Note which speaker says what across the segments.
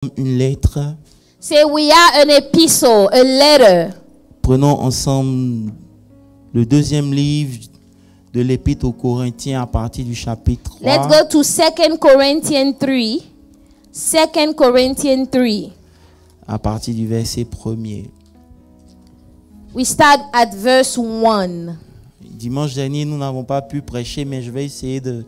Speaker 1: une lettre.
Speaker 2: Say we are an epistle, a letter.
Speaker 1: Prenons ensemble le deuxième livre de l'Épître aux Corinthiens à partir du chapitre 3.
Speaker 2: Let's go to 2 Corinthians 3. 2 Corinthians 3.
Speaker 1: À partir du verset 1er.
Speaker 2: We start at verse 1.
Speaker 1: Dimanche dernier, nous n'avons pas pu prêcher, mais je vais essayer de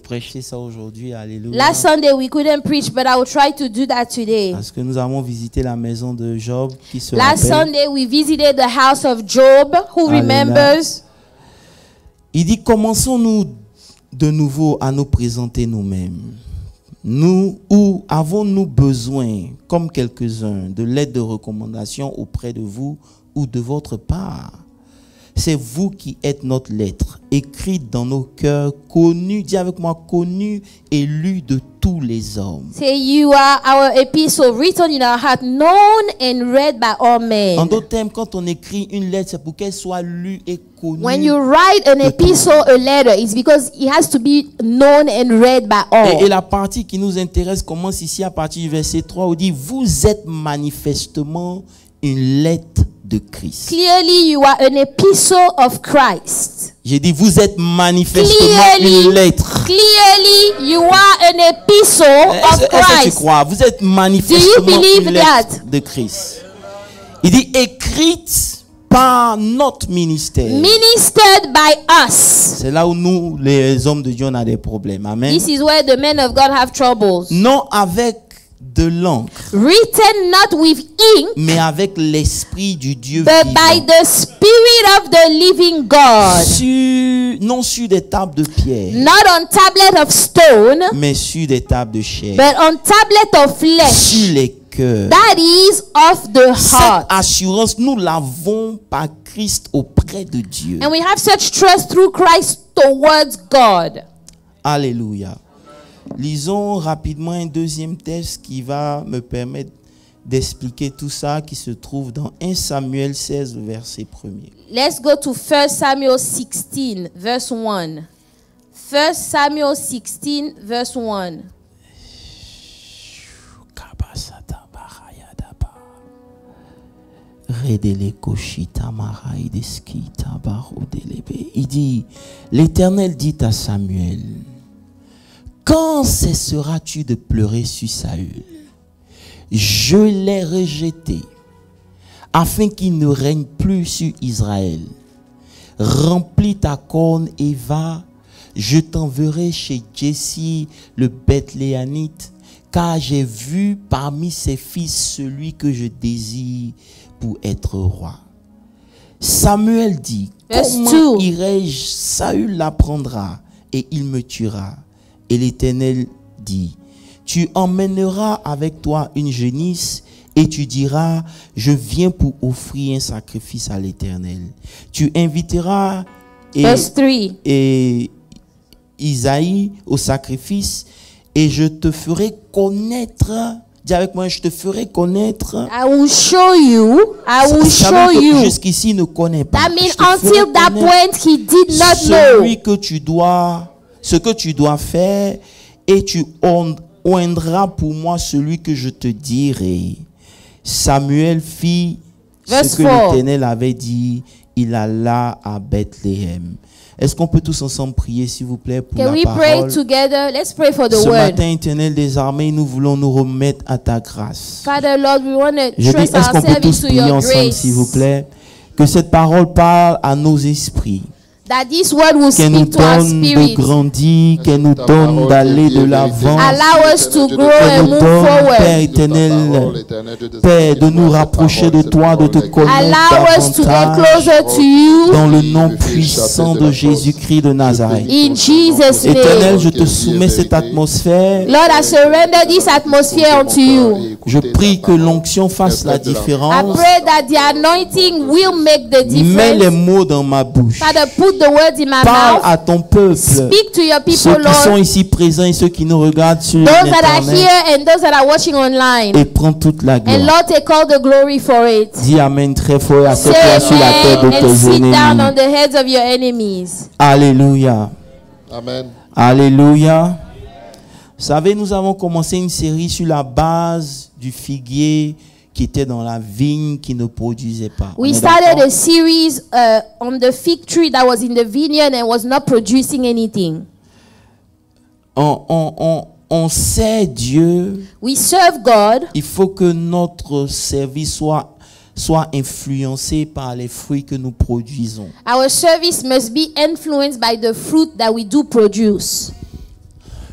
Speaker 1: prêcher ça aujourd'hui. Alléluia.
Speaker 2: Last Sunday we couldn't preach, but I will try to do that today.
Speaker 1: Parce que nous avons visité la maison de Job qui se
Speaker 2: Last
Speaker 1: rappelle.
Speaker 2: Sunday we visited the house of Job. Who
Speaker 1: Alléluia.
Speaker 2: remembers?
Speaker 1: Il dit, commençons-nous de nouveau à nous présenter nous-mêmes. Nous, ou avons-nous besoin, comme quelques-uns, de l'aide de recommandation auprès de vous ou de votre part? C'est vous qui êtes notre lettre, écrite dans nos cœurs, connue, dis avec moi, connue et lue de tous les hommes.
Speaker 2: Say you are our epistle written in our heart, known and read by all men.
Speaker 1: En d'autres termes, quand on écrit une lettre, c'est pour qu'elle soit lue et connue.
Speaker 2: When you write an epistle, a letter, it's because it has to be known and read by all.
Speaker 1: Et la partie qui nous intéresse commence ici à partir du verset 3 où il dit, vous êtes manifestement une lettre de Christ.
Speaker 2: Clearly, you are an epistle of Christ.
Speaker 1: J'ai dit, vous êtes manifestement une lettre.
Speaker 2: Clearly, you are an epistle of
Speaker 1: Est-ce que tu
Speaker 2: Christ.
Speaker 1: crois? Vous êtes manifestement
Speaker 2: believe
Speaker 1: une lettre
Speaker 2: that?
Speaker 1: de Christ. Il dit, écrite par notre ministère.
Speaker 2: Ministered by us.
Speaker 1: C'est là où nous, les hommes de Dieu, on a des problèmes. Amen.
Speaker 2: This is where the men of God have troubles.
Speaker 1: Non avec de l'encre,
Speaker 2: Written not with ink,
Speaker 1: mais avec l'esprit du Dieu
Speaker 2: but by
Speaker 1: vivant.
Speaker 2: the Spirit of the living God.
Speaker 1: Non sur des tables de pierre,
Speaker 2: Not on tablet of stone,
Speaker 1: mais sur des tables de chair.
Speaker 2: but on tablet of flesh.
Speaker 1: Sur les cœurs.
Speaker 2: That is of the
Speaker 1: Cette
Speaker 2: heart.
Speaker 1: assurance, nous l'avons par Christ auprès de Dieu.
Speaker 2: And we have such trust through Christ towards God.
Speaker 1: Alléluia. Lisons rapidement un deuxième texte qui va me permettre d'expliquer tout ça, qui se trouve dans 1 Samuel 16, verset 1er.
Speaker 2: Let's go to 1 Samuel 16, verse 1. 1 Samuel 16, verse 1.
Speaker 1: Il dit, l'Éternel dit à Samuel, quand cesseras-tu de pleurer sur Saül? Je l'ai rejeté, afin qu'il ne règne plus sur Israël. Remplis ta corne et va, je t'enverrai chez Jesse le Bethléanite, car j'ai vu parmi ses fils celui que je désire pour être roi. Samuel dit, comment irai-je? Saül l'apprendra et il me tuera. Et l'Éternel dit, tu emmèneras avec toi une génisse et tu diras, je viens pour offrir un sacrifice à l'Éternel. Tu inviteras et Isaïe au sacrifice et je te ferai connaître. Dis avec moi, je te ferai connaître.
Speaker 2: I will show you. I will show you.
Speaker 1: Jusqu'ici, il ne connaît pas.
Speaker 2: That means until that point, he did not know.
Speaker 1: Ce que tu dois faire, et tu oindras pour moi celui que je te dirai. Samuel fit ce que l'Éternel avait dit. Il alla à Bethléem. Est-ce qu'on peut tous ensemble prier, s'il vous plaît, pour la parole?
Speaker 2: Pray together? Let's pray for the
Speaker 1: Ce
Speaker 2: word.
Speaker 1: matin, Éternel des armées, nous voulons nous remettre à ta grâce.
Speaker 2: Father, Lord, we want to
Speaker 1: Je dis,
Speaker 2: trust
Speaker 1: est-ce qu'on peut
Speaker 2: ourselves
Speaker 1: tous
Speaker 2: into
Speaker 1: prier
Speaker 2: your
Speaker 1: ensemble,
Speaker 2: grace.
Speaker 1: s'il vous plaît? Que cette parole parle à nos esprits.
Speaker 2: That this word will
Speaker 1: Qu'elle nous
Speaker 2: speak to our
Speaker 1: donne de
Speaker 2: spirit.
Speaker 1: grandir, qu'elle nous donne d'aller de l'avant.
Speaker 2: Allow us to grow
Speaker 1: Qu'elle
Speaker 2: and
Speaker 1: nous
Speaker 2: move
Speaker 1: donne, Père
Speaker 2: forward.
Speaker 1: éternel, Père, de nous rapprocher de toi, de te connaître
Speaker 2: Allow us to get
Speaker 1: davantage.
Speaker 2: closer to you.
Speaker 1: Dans le nom puissant de Jésus-Christ de Nazareth.
Speaker 2: In Jesus'
Speaker 1: Éternel,
Speaker 2: name.
Speaker 1: je te soumets cette atmosphère.
Speaker 2: Lord, I surrender this atmosphere unto you.
Speaker 1: Je prie que l'onction fasse la
Speaker 2: I
Speaker 1: différence.
Speaker 2: pray that the anointing will make the
Speaker 1: Mets les
Speaker 2: difference.
Speaker 1: mots dans ma bouche.
Speaker 2: Father, put the words in my
Speaker 1: Parle
Speaker 2: mouth.
Speaker 1: à ton peuple.
Speaker 2: Speak to your
Speaker 1: Ceux
Speaker 2: people,
Speaker 1: qui sont
Speaker 2: Lord.
Speaker 1: ici présents et ceux qui nous regardent sur
Speaker 2: Those that are
Speaker 1: Internet.
Speaker 2: here and those that are watching online.
Speaker 1: Et prends toute la
Speaker 2: And
Speaker 1: gloire.
Speaker 2: Lord, take all the glory for it.
Speaker 1: Dis Amen très fort et
Speaker 2: Say
Speaker 1: assieds-toi sur la tête de
Speaker 2: amen and
Speaker 1: tes
Speaker 2: sit down on
Speaker 1: ennemis.
Speaker 2: the heads of your enemies.
Speaker 1: Alléluia.
Speaker 3: Amen.
Speaker 1: Alléluia. Vous savez, nous avons commencé une série sur la base du figuier qui était dans la vigne qui ne produisait pas.
Speaker 2: We started a series on the fig tree that was in the vineyard and was not producing anything.
Speaker 1: On sait Dieu.
Speaker 2: We serve God.
Speaker 1: Il faut que notre service soit influencé par les fruits que nous produisons.
Speaker 2: Our service must be influenced by the fruit that we do produce.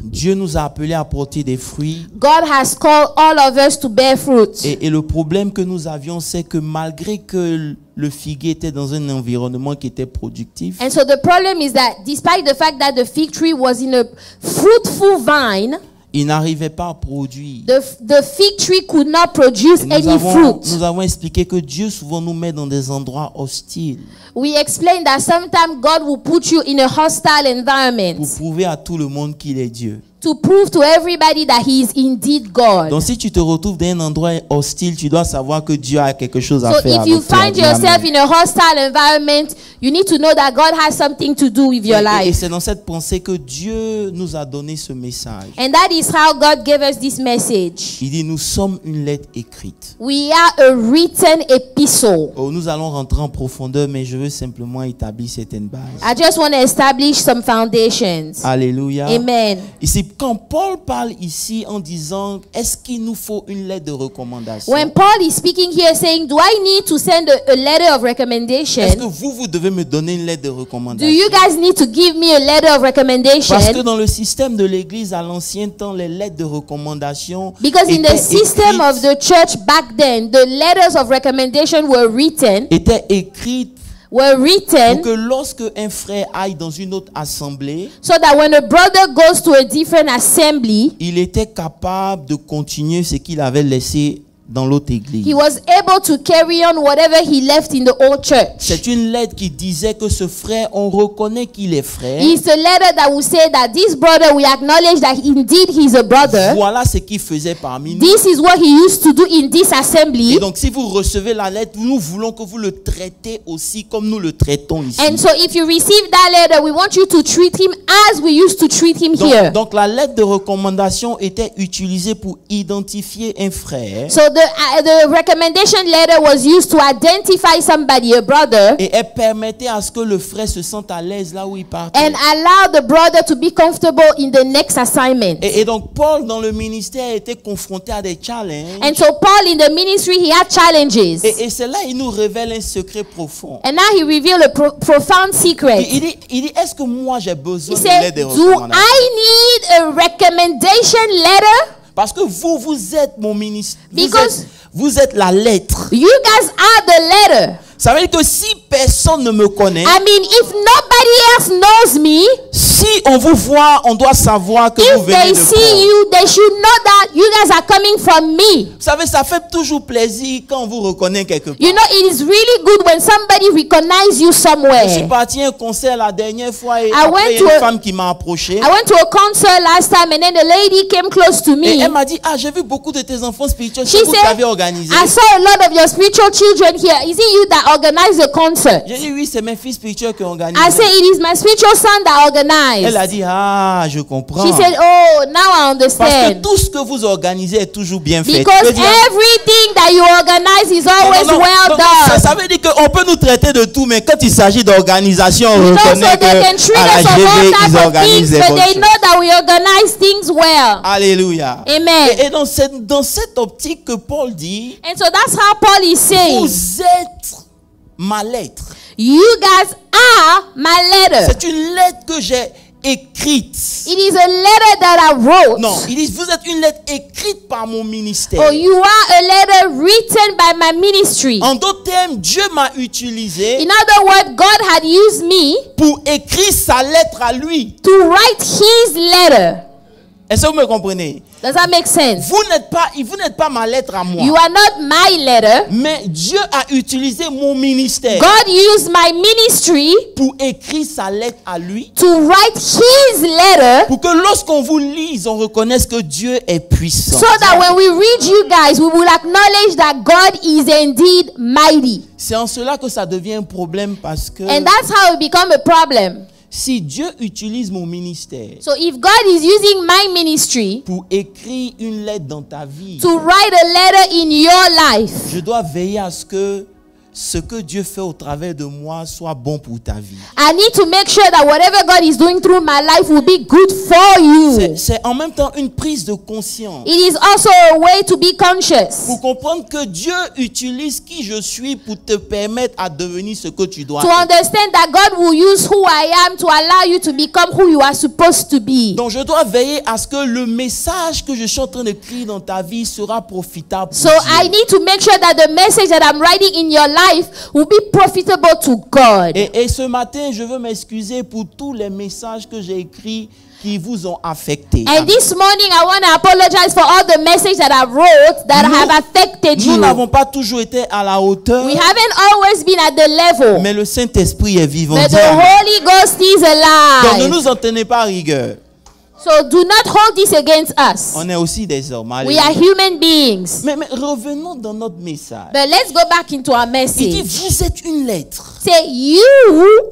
Speaker 1: Dieu nous a appelés à porter des fruits.
Speaker 2: God has called all of us to bear fruit.
Speaker 1: Et le problème que nous avions, c'est que malgré que le figuier était dans un environnement qui était productif,
Speaker 2: And so the problem is that despite the fact that the fig tree was in a fruitful vine,
Speaker 1: il n'arrivait pas à produire.
Speaker 2: the fig tree could not produce
Speaker 1: Et
Speaker 2: any fruit.
Speaker 1: nous avons expliqué que Dieu souvent nous met dans des endroits hostiles
Speaker 2: We explained that sometimes God will put you in a hostile environment
Speaker 1: pour prouver à tout le monde qu'il est Dieu.
Speaker 2: to prove to everybody that He is indeed God.
Speaker 1: Donc si tu te retrouves dans un endroit hostile, tu dois savoir que Dieu a quelque chose à
Speaker 2: So
Speaker 1: faire
Speaker 2: if you
Speaker 1: avec toi.
Speaker 2: find
Speaker 1: Dis
Speaker 2: yourself
Speaker 1: Amen.
Speaker 2: in a hostile environment, you need to know that God has something to do with your
Speaker 1: Et
Speaker 2: life.
Speaker 1: c'est dans cette pensée que Dieu nous a donné ce message.
Speaker 2: And that is how God gave us this message.
Speaker 1: Il dit, nous sommes une lettre écrite.
Speaker 2: We are a written epistle.
Speaker 1: Oh, nous allons rentrer en profondeur, mais je veux simplement établir certaines bases.
Speaker 2: I just want to establish some foundations.
Speaker 1: Alléluia.
Speaker 2: Amen.
Speaker 1: Ici, quand Paul parle ici en disant, est-ce qu'il nous faut une lettre de recommandation?
Speaker 2: When Paul is speaking here saying, do I need to send a letter of
Speaker 1: Est-ce
Speaker 2: recommendation?
Speaker 1: que vous devez me donner une lettre de
Speaker 2: Do
Speaker 1: recommandation?
Speaker 2: you guys need to give me a letter of
Speaker 1: Parce que
Speaker 2: recommendation?
Speaker 1: dans le système de l'église à l'ancien temps, les lettres de recommandation
Speaker 2: Because in the
Speaker 1: étaient
Speaker 2: system of the church back then, the letters of recommendation were written
Speaker 1: pour que lorsque un frère aille dans une autre assemblée,
Speaker 2: so that when a brother goes to a different assembly,
Speaker 1: il était capable de continuer ce qu'il avait laissé dans l'autre église.
Speaker 2: he was able to carry on whatever he left in the old church.
Speaker 1: C'est une lettre qui disait que ce frère, on reconnaît qu'il est frère.
Speaker 2: It's a letter that will say that this brother, we acknowledge that indeed he's a brother.
Speaker 1: Voilà ce qu'il faisait parmi nous.
Speaker 2: This is what he used to do in this assembly.
Speaker 1: Et donc, si vous recevez la lettre, nous voulons que vous le traitez aussi comme nous le traitons ici.
Speaker 2: And so if you receive that letter, we want you to treat him as we used to treat him here.
Speaker 1: Donc, la lettre de recommandation était utilisée pour identifier un frère.
Speaker 2: So the recommendation letter was used to identify somebody, a brother,
Speaker 1: Et elle permettait à ce que le frère se sente à l'aise là où il partait.
Speaker 2: and allow the brother to be comfortable in the next assignment.
Speaker 1: Et donc, Paul, dans le ministère, était confronté à des challenges.
Speaker 2: And so Paul in the ministry, he had challenges.
Speaker 1: Et c'est là il nous révèle un secret profond.
Speaker 2: And now he revealed a profound secret.
Speaker 1: Il dit, est-ce que moi j'ai besoin
Speaker 2: He
Speaker 1: de lettre
Speaker 2: said,
Speaker 1: de
Speaker 2: do
Speaker 1: recommandation?
Speaker 2: I need a recommendation letter?
Speaker 1: Parce que vous êtes mon ministre.
Speaker 2: Because
Speaker 1: Vous êtes la lettre.
Speaker 2: you guys are the letter.
Speaker 1: Ça veut dire que si personne ne me connaît,
Speaker 2: I mean, if nobody else knows me,
Speaker 1: si on vous voit, on doit savoir que vous
Speaker 2: if
Speaker 1: venez
Speaker 2: they
Speaker 1: de
Speaker 2: see
Speaker 1: Paul.
Speaker 2: you, they should know that you guys are coming from me.
Speaker 1: Vous savez, ça fait toujours plaisir quand on vous reconnaît quelque part.
Speaker 2: You know, it is really good when somebody recognizes you
Speaker 1: Je suis
Speaker 2: somewhere.
Speaker 1: parti à un concert la dernière fois et
Speaker 2: I
Speaker 1: après,
Speaker 2: went
Speaker 1: il y
Speaker 2: to
Speaker 1: a une
Speaker 2: a-
Speaker 1: femme qui m'a approché.
Speaker 2: I went to a concert last time and then the lady came close to
Speaker 1: Et
Speaker 2: me.
Speaker 1: elle m'a dit, j'ai vu beaucoup de tes enfants spirituels,
Speaker 2: She
Speaker 1: c'est vous qui
Speaker 2: said,
Speaker 1: avez organisé.
Speaker 2: I saw a lot of your spiritual children here. Is it you that organized the concert?
Speaker 1: J'ai dit, oui, c'est mes fils spirituels qui ont organisé.
Speaker 2: I said, it is my spiritual son that
Speaker 1: Elle a
Speaker 2: organized.
Speaker 1: dit, je comprends.
Speaker 2: She said, oh, now I
Speaker 1: Parce que
Speaker 2: understand.
Speaker 1: tout ce que vous organisez est toujours bien fait.
Speaker 2: Because
Speaker 1: Tu peux dire-
Speaker 2: everything that you organize is always
Speaker 1: Non,
Speaker 2: well
Speaker 1: donc,
Speaker 2: done.
Speaker 1: ça veut dire qu'on peut nous traiter de tout, mais quand il s'agit d'organisation, on
Speaker 2: You know, so
Speaker 1: reconnaît
Speaker 2: they can
Speaker 1: que
Speaker 2: treat
Speaker 1: à la
Speaker 2: us of all
Speaker 1: GV, ils
Speaker 2: types of
Speaker 1: organisent
Speaker 2: things,
Speaker 1: des
Speaker 2: but
Speaker 1: bonnes
Speaker 2: they
Speaker 1: choses.
Speaker 2: know that we organize things well.
Speaker 1: Alléluia.
Speaker 2: Amen.
Speaker 1: Et dans cette optique que Paul dit,
Speaker 2: And so that's how Paul is saying,
Speaker 1: vous êtes ma lettre.
Speaker 2: you guys are my letter.
Speaker 1: C'est une lettre que j'ai écrite.
Speaker 2: It is a letter that I wrote.
Speaker 1: Non, il dit, vous êtes une lettre écrite par mon ministère.
Speaker 2: Oh, you are a letter written by my ministry.
Speaker 1: En d'autres termes, Dieu m'a utilisé
Speaker 2: In other words, God had used me
Speaker 1: pour écrire sa lettre à lui.
Speaker 2: to write his letter.
Speaker 1: Est-ce que vous me comprenez?
Speaker 2: Does that make sense?
Speaker 1: Vous n'êtes pas ma lettre à moi.
Speaker 2: You are not my letter.
Speaker 1: Mais Dieu a utilisé mon ministère
Speaker 2: God used my ministry
Speaker 1: pour écrire sa lettre à lui.
Speaker 2: to write his letter
Speaker 1: Pour que lorsqu'on vous lise, on reconnaisse que Dieu est puissant.
Speaker 2: so that when we read you guys, we will acknowledge that God is indeed mighty.
Speaker 1: C'est en cela que ça devient un problème parce que
Speaker 2: And that's how it become a problem.
Speaker 1: Si Dieu utilise mon ministère
Speaker 2: So if God is using my ministry
Speaker 1: pour écrire une lettre dans ta vie,
Speaker 2: to write a letter in your life,
Speaker 1: je dois veiller à ce que Dieu fait au travers de moi soit bon pour ta vie.
Speaker 2: I need to make sure that whatever God is doing through my life will be good for you.
Speaker 1: C'est en même temps une prise de conscience.
Speaker 2: It is also a way to be conscious.
Speaker 1: Pour comprendre que Dieu utilise qui je suis pour te permettre à devenir ce que tu dois
Speaker 2: To
Speaker 1: être.
Speaker 2: understand that God will use who I am to allow you to become who you are supposed to be.
Speaker 1: Donc je dois veiller à ce que le message que je suis en train d'écrire dans ta vie sera profitable pour
Speaker 2: So
Speaker 1: Dieu.
Speaker 2: I need to make sure that the message that I'm writing in your life will be profitable to God.
Speaker 1: Et ce matin, je veux m'excuser pour tous les messages que j'ai écrits qui vous ont affecté.
Speaker 2: And this morning I want to apologize for all the messages that I wrote that have affected
Speaker 1: Nous
Speaker 2: you.
Speaker 1: n'avons pas toujours été à la hauteur,
Speaker 2: We haven't always been at the level,
Speaker 1: mais le Saint-Esprit est vivant.
Speaker 2: but
Speaker 1: Dis
Speaker 2: the
Speaker 1: amen.
Speaker 2: Holy Ghost is
Speaker 1: Donc ne
Speaker 2: alive.
Speaker 1: nous en tenez pas à rigueur.
Speaker 2: So do not hold this against us.
Speaker 1: On est aussi des hommes.
Speaker 2: We are human beings.
Speaker 1: Mais revenons dans notre message.
Speaker 2: But let's go back into our
Speaker 1: Il dit,
Speaker 2: message.
Speaker 1: vous êtes une lettre
Speaker 2: Say, you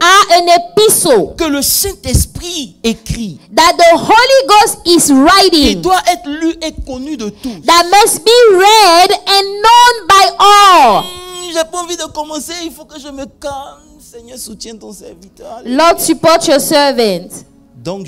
Speaker 2: are an epistle
Speaker 1: que le Saint-Esprit écrit.
Speaker 2: that the Holy Ghost is
Speaker 1: Il
Speaker 2: writing,
Speaker 1: doit être lu et connu de tous.
Speaker 2: that must be read and known by all.
Speaker 1: J'ai pas envie de commencer, il faut que je me calme. Seigneur, soutiens ton serviteur. Allez.
Speaker 2: Lord, support your servant.
Speaker 1: Donc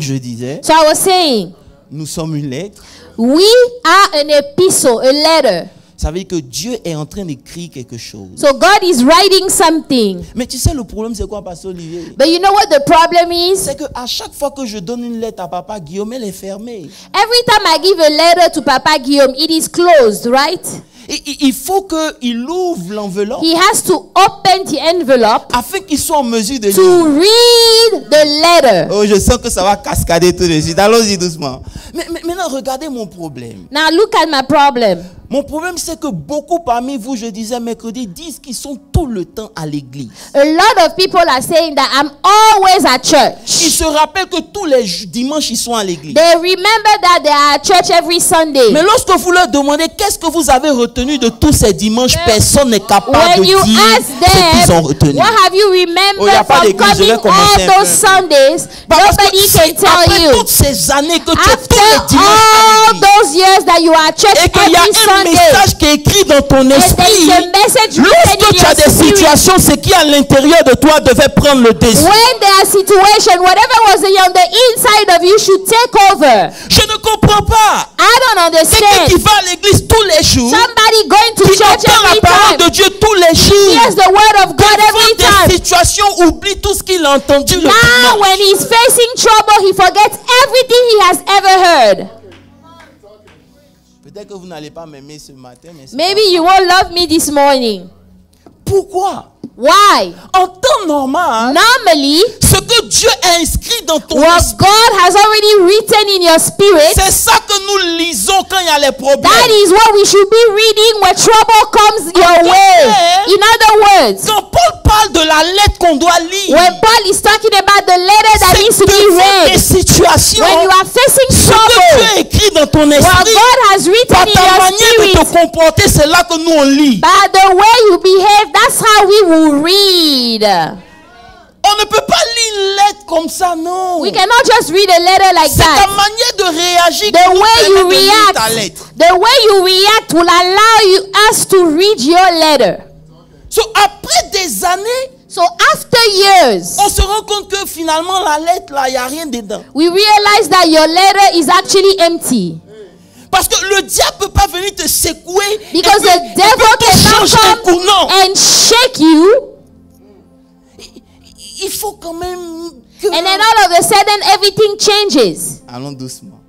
Speaker 1: je disais,
Speaker 2: So I was saying,
Speaker 1: nous sommes une lettre.
Speaker 2: we are an epistle, a letter.
Speaker 1: Ça veut dire que Dieu est en train d'écrire quelque chose.
Speaker 2: So God is writing something.
Speaker 1: Mais tu sais, le problème, c'est quoi, Pasteur Olivier?
Speaker 2: But you know what the problem is?
Speaker 1: C'est qu'à chaque fois que je donne une lettre à Papa Guillaume, elle est fermée.
Speaker 2: Every time I give a letter to Papa Guillaume, it is closed, right?
Speaker 1: Il faut qu'il ouvre l'enveloppe
Speaker 2: He has to open the envelope
Speaker 1: afin qu'il soit en mesure de
Speaker 2: to
Speaker 1: lire.
Speaker 2: read the letter.
Speaker 1: Oh, je sens que ça va cascader tout de suite. Allons-y doucement. Mais maintenant, regardez mon problème.
Speaker 2: Now look at my problem.
Speaker 1: Mon problème, c'est que beaucoup parmi vous, je disais mercredi, disent qu'ils sont tout le temps à l'église.
Speaker 2: A lot of people are saying that I'm always at
Speaker 1: Ils
Speaker 2: church.
Speaker 1: se rappellent que tous les dimanches, ils sont à l'église.
Speaker 2: They remember that they are at church every Sunday.
Speaker 1: Mais lorsque vous leur demandez qu'est-ce que vous avez retenu de tous ces dimanches, personne n'est capable
Speaker 2: When
Speaker 1: de
Speaker 2: you
Speaker 1: dire
Speaker 2: ask
Speaker 1: ce qu'ils ont
Speaker 2: them,
Speaker 1: retenu.
Speaker 2: what have you
Speaker 1: Oh, y a
Speaker 2: remembered
Speaker 1: pas
Speaker 2: from
Speaker 1: d'église, je vais
Speaker 2: coming
Speaker 1: commencer
Speaker 2: all
Speaker 1: un
Speaker 2: those
Speaker 1: peu.
Speaker 2: Sundays?
Speaker 1: Parce que
Speaker 2: Nobody
Speaker 1: c'est
Speaker 2: can tell
Speaker 1: après
Speaker 2: you.
Speaker 1: toutes ces années que tu es
Speaker 2: After
Speaker 1: tous les dimanches à
Speaker 2: all
Speaker 1: l'église,
Speaker 2: those years that you are at church
Speaker 1: et qu'il y a
Speaker 2: every
Speaker 1: un
Speaker 2: Sunday,
Speaker 1: message qui est écrit dans ton
Speaker 2: and there
Speaker 1: esprit,
Speaker 2: is a message written
Speaker 1: lorsque
Speaker 2: in
Speaker 1: tu as
Speaker 2: your
Speaker 1: des
Speaker 2: spirit.
Speaker 1: situations, c'est qui à l'intérieur de toi devait prendre le dessus.
Speaker 2: When there are situations, whatever was on the inside of you should take over.
Speaker 1: Je ne comprends pas.
Speaker 2: I don't
Speaker 1: Quelqu'un qui
Speaker 2: understand.
Speaker 1: va à l'église tous les jours,
Speaker 2: Somebody going to
Speaker 1: qui
Speaker 2: church
Speaker 1: entend la
Speaker 2: every
Speaker 1: parole
Speaker 2: time,
Speaker 1: de Dieu tous les jours,
Speaker 2: hears the word of God every
Speaker 1: des
Speaker 2: time.
Speaker 1: situations, oublie tout ce qu'il a entendu le
Speaker 2: Now,
Speaker 1: dimanche.
Speaker 2: when he's facing trouble, he forgets everything he has ever heard.
Speaker 1: Peut-être que vous n'allez pas m'aimer ce matin, mais c'est
Speaker 2: Maybe you won't love me this morning.
Speaker 1: pourquoi?
Speaker 2: Why?
Speaker 1: En temps normal,
Speaker 2: Normally,
Speaker 1: ce que Dieu a inscrit dans ton
Speaker 2: what
Speaker 1: esprit,
Speaker 2: God has already written in your spirit,
Speaker 1: c'est ça que nous lisons quand il y a les
Speaker 2: that
Speaker 1: problèmes.
Speaker 2: is what we should be reading when trouble comes your way. In other words,
Speaker 1: Quand Paul parle de la lettre qu'on doit lire,
Speaker 2: when Paul is talking about the letter that needs to
Speaker 1: c'est
Speaker 2: be
Speaker 1: devant des
Speaker 2: read,
Speaker 1: situations,
Speaker 2: when you are facing
Speaker 1: ce que Dieu
Speaker 2: trouble,
Speaker 1: a écrit dans ton
Speaker 2: what
Speaker 1: esprit,
Speaker 2: God has
Speaker 1: par
Speaker 2: written in
Speaker 1: ta
Speaker 2: your
Speaker 1: manière de te
Speaker 2: spirit,
Speaker 1: comporter, c'est là que nous on lit.
Speaker 2: by the way you behave, that's how we will read.
Speaker 1: On ne peut pas lire une lettre comme ça, non.
Speaker 2: We cannot just read a letter like
Speaker 1: C'est ta
Speaker 2: that.
Speaker 1: manière de réagir
Speaker 2: The
Speaker 1: qui nous
Speaker 2: way you
Speaker 1: permet de lire ta
Speaker 2: react,
Speaker 1: lettre.
Speaker 2: the way you react will allow us to read your letter.
Speaker 1: So, après des années,
Speaker 2: So after years,
Speaker 1: on se rend compte que finalement la lettre là, il n'y a rien dedans.
Speaker 2: we realize that your letter is actually empty.
Speaker 1: Parce que le diable ne peut pas venir te secouer
Speaker 2: Because
Speaker 1: et
Speaker 2: the
Speaker 1: puis
Speaker 2: devil
Speaker 1: te
Speaker 2: cannot
Speaker 1: changer un coup.
Speaker 2: come
Speaker 1: Non.
Speaker 2: and shake you,
Speaker 1: Il faut quand même que...
Speaker 2: and then all of a sudden everything changes.
Speaker 1: Allons doucement.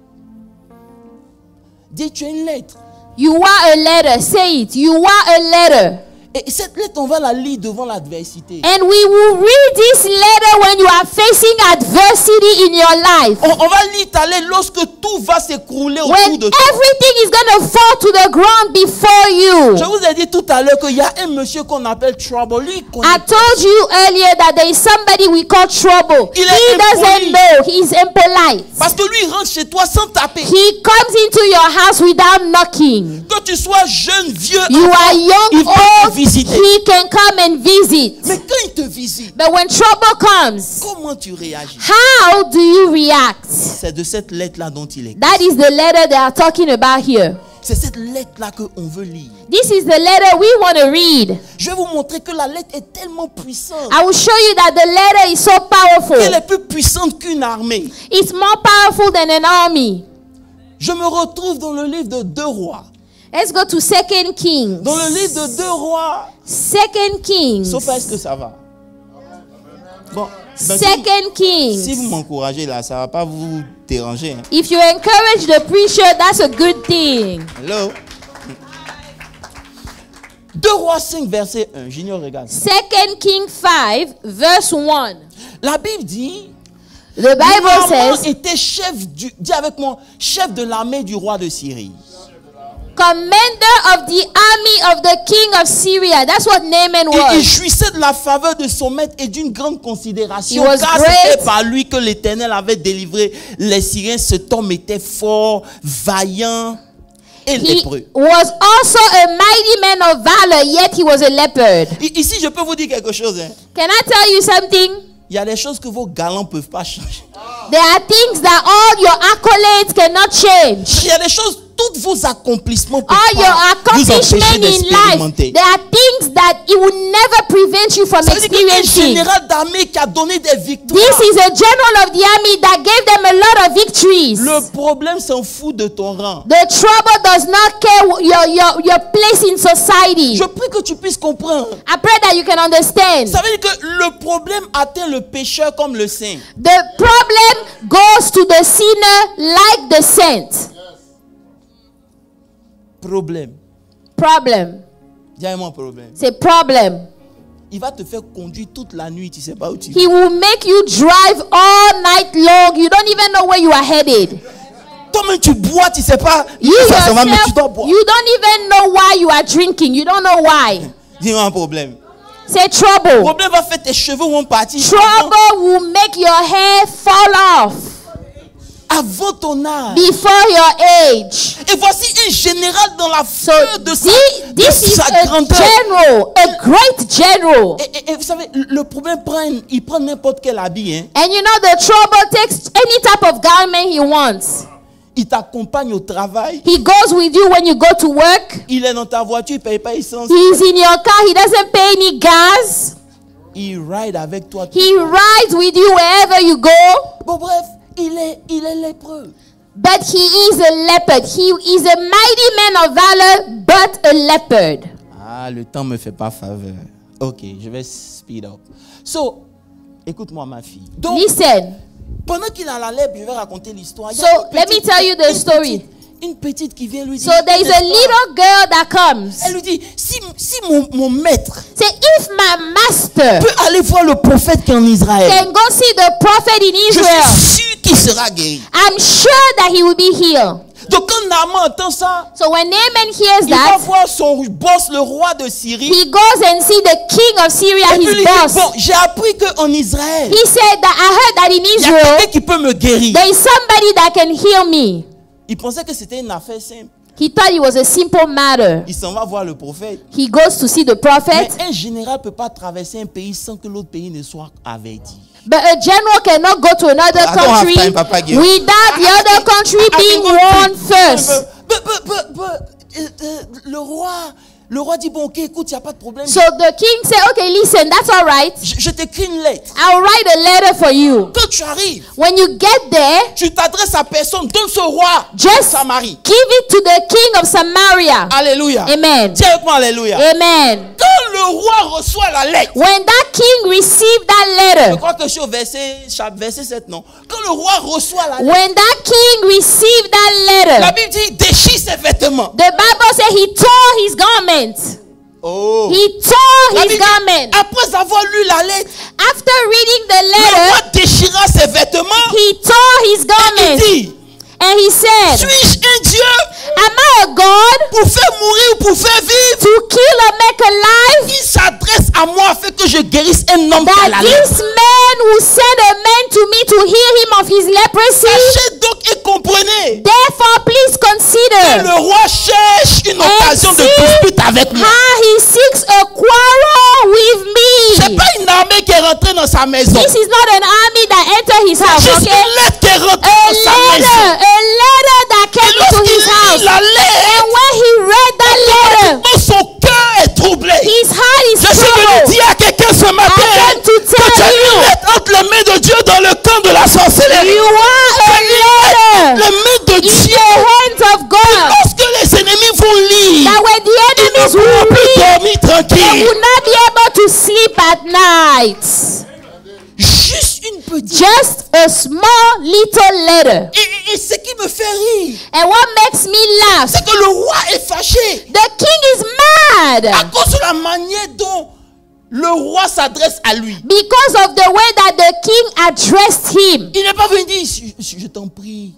Speaker 1: Dis, tu as une lettre.
Speaker 2: You are a letter. Say it. You are a letter.
Speaker 1: Et cette lettre, on va la lire devant l'adversité.
Speaker 2: And we will read this letter when you are facing adversity in your life.
Speaker 1: On va lire ta lettre lorsque tout va s'écrouler autour
Speaker 2: When
Speaker 1: de toi.
Speaker 2: everything is going to fall to the ground before you.
Speaker 1: Je vous ai dit tout à l'heure qu'il y a un monsieur qu'on appelle Trouble. Lui, il connaît
Speaker 2: I told you earlier that there is somebody we call trouble.
Speaker 1: Il est
Speaker 2: He doesn't
Speaker 1: impoli.
Speaker 2: know. He's impolite.
Speaker 1: parce que lui, il rentre chez toi sans taper.
Speaker 2: He comes into your house without knocking.
Speaker 1: Que tu sois jeune, vieux,
Speaker 2: You
Speaker 1: enfant,
Speaker 2: are
Speaker 1: il
Speaker 2: young,
Speaker 1: va te
Speaker 2: old,
Speaker 1: visiter.
Speaker 2: He can come and visit.
Speaker 1: Mais quand il te visite,
Speaker 2: But when trouble comes,
Speaker 1: comment tu réagis?
Speaker 2: how do you react?
Speaker 1: C'est de cette lettre-là dont il est.
Speaker 2: That is the letter they are talking about here.
Speaker 1: C'est cette lettre-là qu'on veut lire.
Speaker 2: This is the letter we want to read.
Speaker 1: Je vais vous montrer que la lettre est tellement puissante
Speaker 2: I will show you that the letter is so powerful.
Speaker 1: qu'elle est plus puissante qu'une armée.
Speaker 2: It's more powerful than an army.
Speaker 1: Je me retrouve dans le livre de 2 Rois.
Speaker 2: Let's go to 2 Kings.
Speaker 1: Dans le livre de 2 Rois.
Speaker 2: 2 Kings.
Speaker 1: Sauf est-ce que ça va? Bon. Ben,
Speaker 2: 2 Kings.
Speaker 1: si vous m'encouragez là, ça ne va pas vous déranger. Hein.
Speaker 2: If you encourage the preacher, that's a good thing.
Speaker 1: Hello? 2 Rois 5, verset 1. Junior, regarde.
Speaker 2: 2 Kings 5, verse 1.
Speaker 1: La Bible dit,
Speaker 2: The Bible
Speaker 1: Naaman
Speaker 2: says,
Speaker 1: était chef dis avec moi, chef de l'armée du roi de Syrie.
Speaker 2: commander of the army of the king of Syria. That's what Naaman
Speaker 1: Et il
Speaker 2: was.
Speaker 1: jouissait de la faveur de son maître et d'une grande considération.
Speaker 2: He was
Speaker 1: Car
Speaker 2: great.
Speaker 1: c'était par lui que l'Éternel avait délivré les Syriens. Cet homme était fort, vaillant et
Speaker 2: He
Speaker 1: lépreux.
Speaker 2: was also a mighty man of valor, yet he was a leopard.
Speaker 1: Ici, je peux vous dire quelque chose. Hein.
Speaker 2: Can I tell you something?
Speaker 1: Il y a des choses que vos galants ne peuvent pas changer.
Speaker 2: There are things that all your accolades cannot change.
Speaker 1: Il y a des choses, tous vos accomplissements peuvent
Speaker 2: All your
Speaker 1: pas vous empêcher
Speaker 2: accomplishments in life,
Speaker 1: d'expérimenter.
Speaker 2: there are things that it will never prevent you from
Speaker 1: Ça veut dire qu'il y a un
Speaker 2: experiencing.
Speaker 1: général d'armée qui a donné des victoires.
Speaker 2: This is a general of the army that gave them a lot of victories.
Speaker 1: Le problème s'en fout de ton rang.
Speaker 2: The trouble does not care your place in society.
Speaker 1: Je prie que tu puisses comprendre.
Speaker 2: I pray that you can understand.
Speaker 1: Ça veut dire que le problème atteint le pécheur comme le saint.
Speaker 2: The problem goes to the sinner like the saint.
Speaker 1: Problème.
Speaker 2: Problem.
Speaker 1: Dis-moi un problème.
Speaker 2: C'est problem.
Speaker 1: Il va te faire conduire toute la nuit, tu sais pas où tu
Speaker 2: He
Speaker 1: vas.
Speaker 2: will make you drive all night long. You don't even know where you are headed.
Speaker 1: Toi-même tu bois, tu sais pas
Speaker 2: You
Speaker 1: où ça va, mais tu dois
Speaker 2: yourself,
Speaker 1: boire.
Speaker 2: you don't even know why you are drinking. You don't know why.
Speaker 1: Dis-moi un problème.
Speaker 2: Say
Speaker 1: Le
Speaker 2: trouble.
Speaker 1: problème va faire tes cheveux vont partir.
Speaker 2: Trouble will make your hair fall off
Speaker 1: Avant ton âge.
Speaker 2: before your age.
Speaker 1: Et voici un général dans la
Speaker 2: So
Speaker 1: feu de sa,
Speaker 2: this
Speaker 1: de
Speaker 2: is
Speaker 1: sa
Speaker 2: a
Speaker 1: grandeur.
Speaker 2: general, a great general.
Speaker 1: Et vous savez, le problème il prend n'importe quel habit. Hein.
Speaker 2: And you know the trouble takes any type of garment he wants.
Speaker 1: Il t'accompagne au travail.
Speaker 2: He goes with you when you go to work.
Speaker 1: Il est dans ta voiture, il ne paye pas essence.
Speaker 2: He's in your car. He doesn't pay any gas.
Speaker 1: Il ride avec toi.
Speaker 2: He rides with you wherever you go.
Speaker 1: Bon, bref, il est lépreux.
Speaker 2: But he is a leopard. He is a mighty man of valor, but a leopard.
Speaker 1: Ah, le temps me fait pas faveur. Ok, je vais speed up. So, écoute-moi ma fille. Donc,
Speaker 2: Listen.
Speaker 1: pendant qu'il a la lèpre, je vais raconter l'histoire. Il y a
Speaker 2: So,
Speaker 1: une
Speaker 2: let me tell you the story.
Speaker 1: Une petite qui vient lui
Speaker 2: So
Speaker 1: dire.
Speaker 2: there is a little girl that comes.
Speaker 1: Elle lui dit, si mon maître
Speaker 2: Say, if my master
Speaker 1: peut aller voir le prophète qui est en Israël,
Speaker 2: can go see the prophet in
Speaker 1: je
Speaker 2: Israel,
Speaker 1: suis sûr qu'il sera guéri.
Speaker 2: I'm sure that he will be healed.
Speaker 1: Donc quand Naaman entend ça,
Speaker 2: So when Naaman hears
Speaker 1: il va
Speaker 2: that,
Speaker 1: voir son boss, le roi de Syrie.
Speaker 2: he goes and see the king of Syria,
Speaker 1: Et puis
Speaker 2: his
Speaker 1: lui dit,
Speaker 2: boss.
Speaker 1: bon, j'ai appris qu'en Israël,
Speaker 2: He said that I heard that in
Speaker 1: il y a
Speaker 2: Israel,
Speaker 1: quelqu'un qui peut me guérir.
Speaker 2: there is somebody that can heal me.
Speaker 1: Il pensait que c'était une affaire simple.
Speaker 2: He thought it was a simple matter.
Speaker 1: Il s'en va voir le prophète.
Speaker 2: He goes to see the
Speaker 1: Mais
Speaker 2: prophet.
Speaker 1: un général ne peut pas traverser un pays sans que l'autre pays ne soit averti.
Speaker 2: But a general cannot go to another
Speaker 1: I don't have
Speaker 2: country
Speaker 1: time, Papa Guillaume.
Speaker 2: without the other country being warned first.
Speaker 1: Le roi dit, bon, ok, écoute, il n'y a pas de problème.
Speaker 2: So the king said, okay, listen, that's all right.
Speaker 1: Je t'écris une lettre.
Speaker 2: I'll write a letter for you.
Speaker 1: Quand tu arrives,
Speaker 2: When you get there,
Speaker 1: tu t'adresses à personne, donne ce roi
Speaker 2: just
Speaker 1: Samarie.
Speaker 2: give it to the king of Samaria.
Speaker 1: Alléluia.
Speaker 2: Amen.
Speaker 1: Dis avec moi, alléluia.
Speaker 2: Amen.
Speaker 1: Quand le roi reçoit la lettre,
Speaker 2: When that king received that
Speaker 1: je
Speaker 2: letter,
Speaker 1: crois que je suis au verset 7, non. Quand le roi reçoit la lettre,
Speaker 2: when that king received that
Speaker 1: la
Speaker 2: letter,
Speaker 1: Bible dit, déchire ses vêtements.
Speaker 2: the Bible said he tore his garments.
Speaker 1: Oh.
Speaker 2: He tore
Speaker 1: La
Speaker 2: his
Speaker 1: Bible dit,
Speaker 2: garment.
Speaker 1: après avoir lu la lettre,
Speaker 2: After reading the
Speaker 1: le
Speaker 2: letter,
Speaker 1: roi déchira ses vêtements.
Speaker 2: he tore his
Speaker 1: Il
Speaker 2: garment.
Speaker 1: dit,
Speaker 2: And he said,
Speaker 1: suis-je un Dieu
Speaker 2: am I a God
Speaker 1: pour faire mourir ou pour faire vivre?
Speaker 2: to kill or make alive?
Speaker 1: Il s'adresse à moi afin que je guérisse un homme qui a la
Speaker 2: That
Speaker 1: lettre.
Speaker 2: this man will send a man to me to heal him of his leprosy?
Speaker 1: Sachez donc et comprenez
Speaker 2: Therefore, please
Speaker 1: que
Speaker 2: consider
Speaker 1: le roi cherche une occasion de dispute avec moi.
Speaker 2: how he seeks a
Speaker 1: dans sa maison.
Speaker 2: This is not an army that entered his house,
Speaker 1: C'est juste
Speaker 2: okay?
Speaker 1: une lettre qui est rentrée dans sa maison.
Speaker 2: A letter that
Speaker 1: Et
Speaker 2: came to
Speaker 1: lorsqu'il
Speaker 2: his house.
Speaker 1: lit la lettre,
Speaker 2: And when he read that letter,
Speaker 1: son cœur est troublé.
Speaker 2: his heart is
Speaker 1: Je suis venu
Speaker 2: troubled.
Speaker 1: dire à quelqu'un ce matin
Speaker 2: I came to
Speaker 1: que tu as
Speaker 2: tell
Speaker 1: une
Speaker 2: you,
Speaker 1: lettre entre les mains de Dieu dans le camp de la sorcellerie.
Speaker 2: you are a letter
Speaker 1: Les mains de
Speaker 2: in
Speaker 1: Dieu.
Speaker 2: the hands of God.
Speaker 1: Lorsque les ennemis vont lire,
Speaker 2: That when the
Speaker 1: ils ne
Speaker 2: enemies
Speaker 1: pourront
Speaker 2: will
Speaker 1: plus
Speaker 2: read,
Speaker 1: dormir
Speaker 2: they
Speaker 1: tranquille.
Speaker 2: will not be able to sleep at night.
Speaker 1: Juste une petite.
Speaker 2: Just a small little letter.
Speaker 1: Et ce qui me fait rire,
Speaker 2: And what makes me laugh,
Speaker 1: c'est que le roi est fâché
Speaker 2: the king is
Speaker 1: à
Speaker 2: mad
Speaker 1: cause de la manière dont le roi s'adresse à lui.
Speaker 2: because of the way that the king addressed him.
Speaker 1: Il n'est pas venu dire, je t'en prie,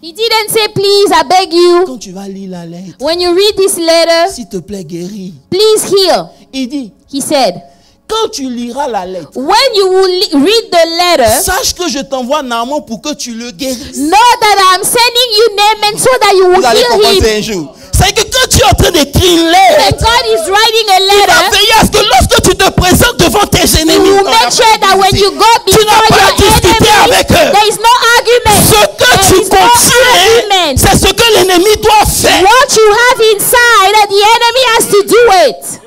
Speaker 2: He didn't say, please, I beg you,
Speaker 1: quand tu vas lire la lettre,
Speaker 2: when you read this letter,
Speaker 1: s'il te plaît, guéris.
Speaker 2: please heal.
Speaker 1: Il dit,
Speaker 2: He said,
Speaker 1: quand tu liras la lettre,
Speaker 2: when you will read the letter,
Speaker 1: sache que je t'envoie Naaman pour que tu le guérisses.
Speaker 2: know that I'm sending you Naaman so that you will
Speaker 1: Vous allez
Speaker 2: heal
Speaker 1: comprendre
Speaker 2: him.
Speaker 1: ça un jour. C'est que quand tu es en train d'écrire une lettre,
Speaker 2: And God is writing a
Speaker 1: il va
Speaker 2: letter.
Speaker 1: veiller à ce que lorsque tu te présentes devant tes
Speaker 2: You
Speaker 1: ennemis,
Speaker 2: will
Speaker 1: on n'a
Speaker 2: make
Speaker 1: pas
Speaker 2: sure that when
Speaker 1: discuté.
Speaker 2: you go
Speaker 1: Tu n'as
Speaker 2: before
Speaker 1: pas
Speaker 2: your
Speaker 1: discuté
Speaker 2: enemies,
Speaker 1: avec eux.
Speaker 2: there is no argument.
Speaker 1: Ce que
Speaker 2: There
Speaker 1: tu
Speaker 2: is no
Speaker 1: contiens,
Speaker 2: argument.
Speaker 1: c'est ce que l'ennemi doit faire.
Speaker 2: What you have inside, the enemy has to do it.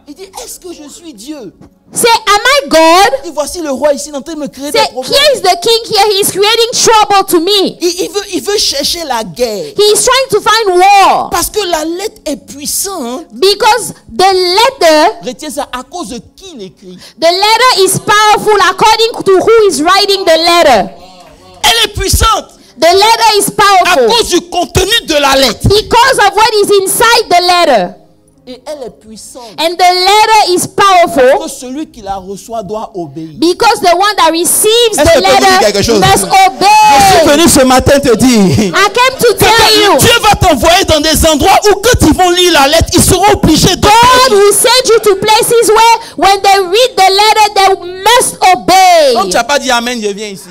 Speaker 1: Il dit, est-ce que je suis Dieu?
Speaker 2: Say, am I God?
Speaker 1: Et voici le roi ici en train de me créer des
Speaker 2: Say,
Speaker 1: problèmes.
Speaker 2: here is the king here. He's creating trouble to me.
Speaker 1: Il veut chercher la guerre.
Speaker 2: He's trying to find war.
Speaker 1: Parce que la lettre est puissante.
Speaker 2: Because the letter,
Speaker 1: Retiens ça, à cause de qui il écrit.
Speaker 2: the letter is powerful according to who is writing the letter.
Speaker 1: Elle est puissante
Speaker 2: The letter is
Speaker 1: à
Speaker 2: powerful
Speaker 1: cause du contenu de la lettre.
Speaker 2: because of what is inside the letter.
Speaker 1: Et elle est puissante.
Speaker 2: And the letter is powerful
Speaker 1: Que celui qui la reçoit doit obéir.
Speaker 2: because the one that receives
Speaker 1: Est-ce que
Speaker 2: the
Speaker 1: je peux vous dire quelque
Speaker 2: letter
Speaker 1: chose?
Speaker 2: must
Speaker 1: Je suis
Speaker 2: obey.
Speaker 1: venu ce matin te dire
Speaker 2: I came to tell you,
Speaker 1: Dieu va t'envoyer dans des endroits où quand ils vont lire la lettre, ils seront obligés de
Speaker 2: God will send you to places where when they read the letter, they must
Speaker 1: Donc tu
Speaker 2: obey.
Speaker 1: n'as pas dit Amen, je viens ici.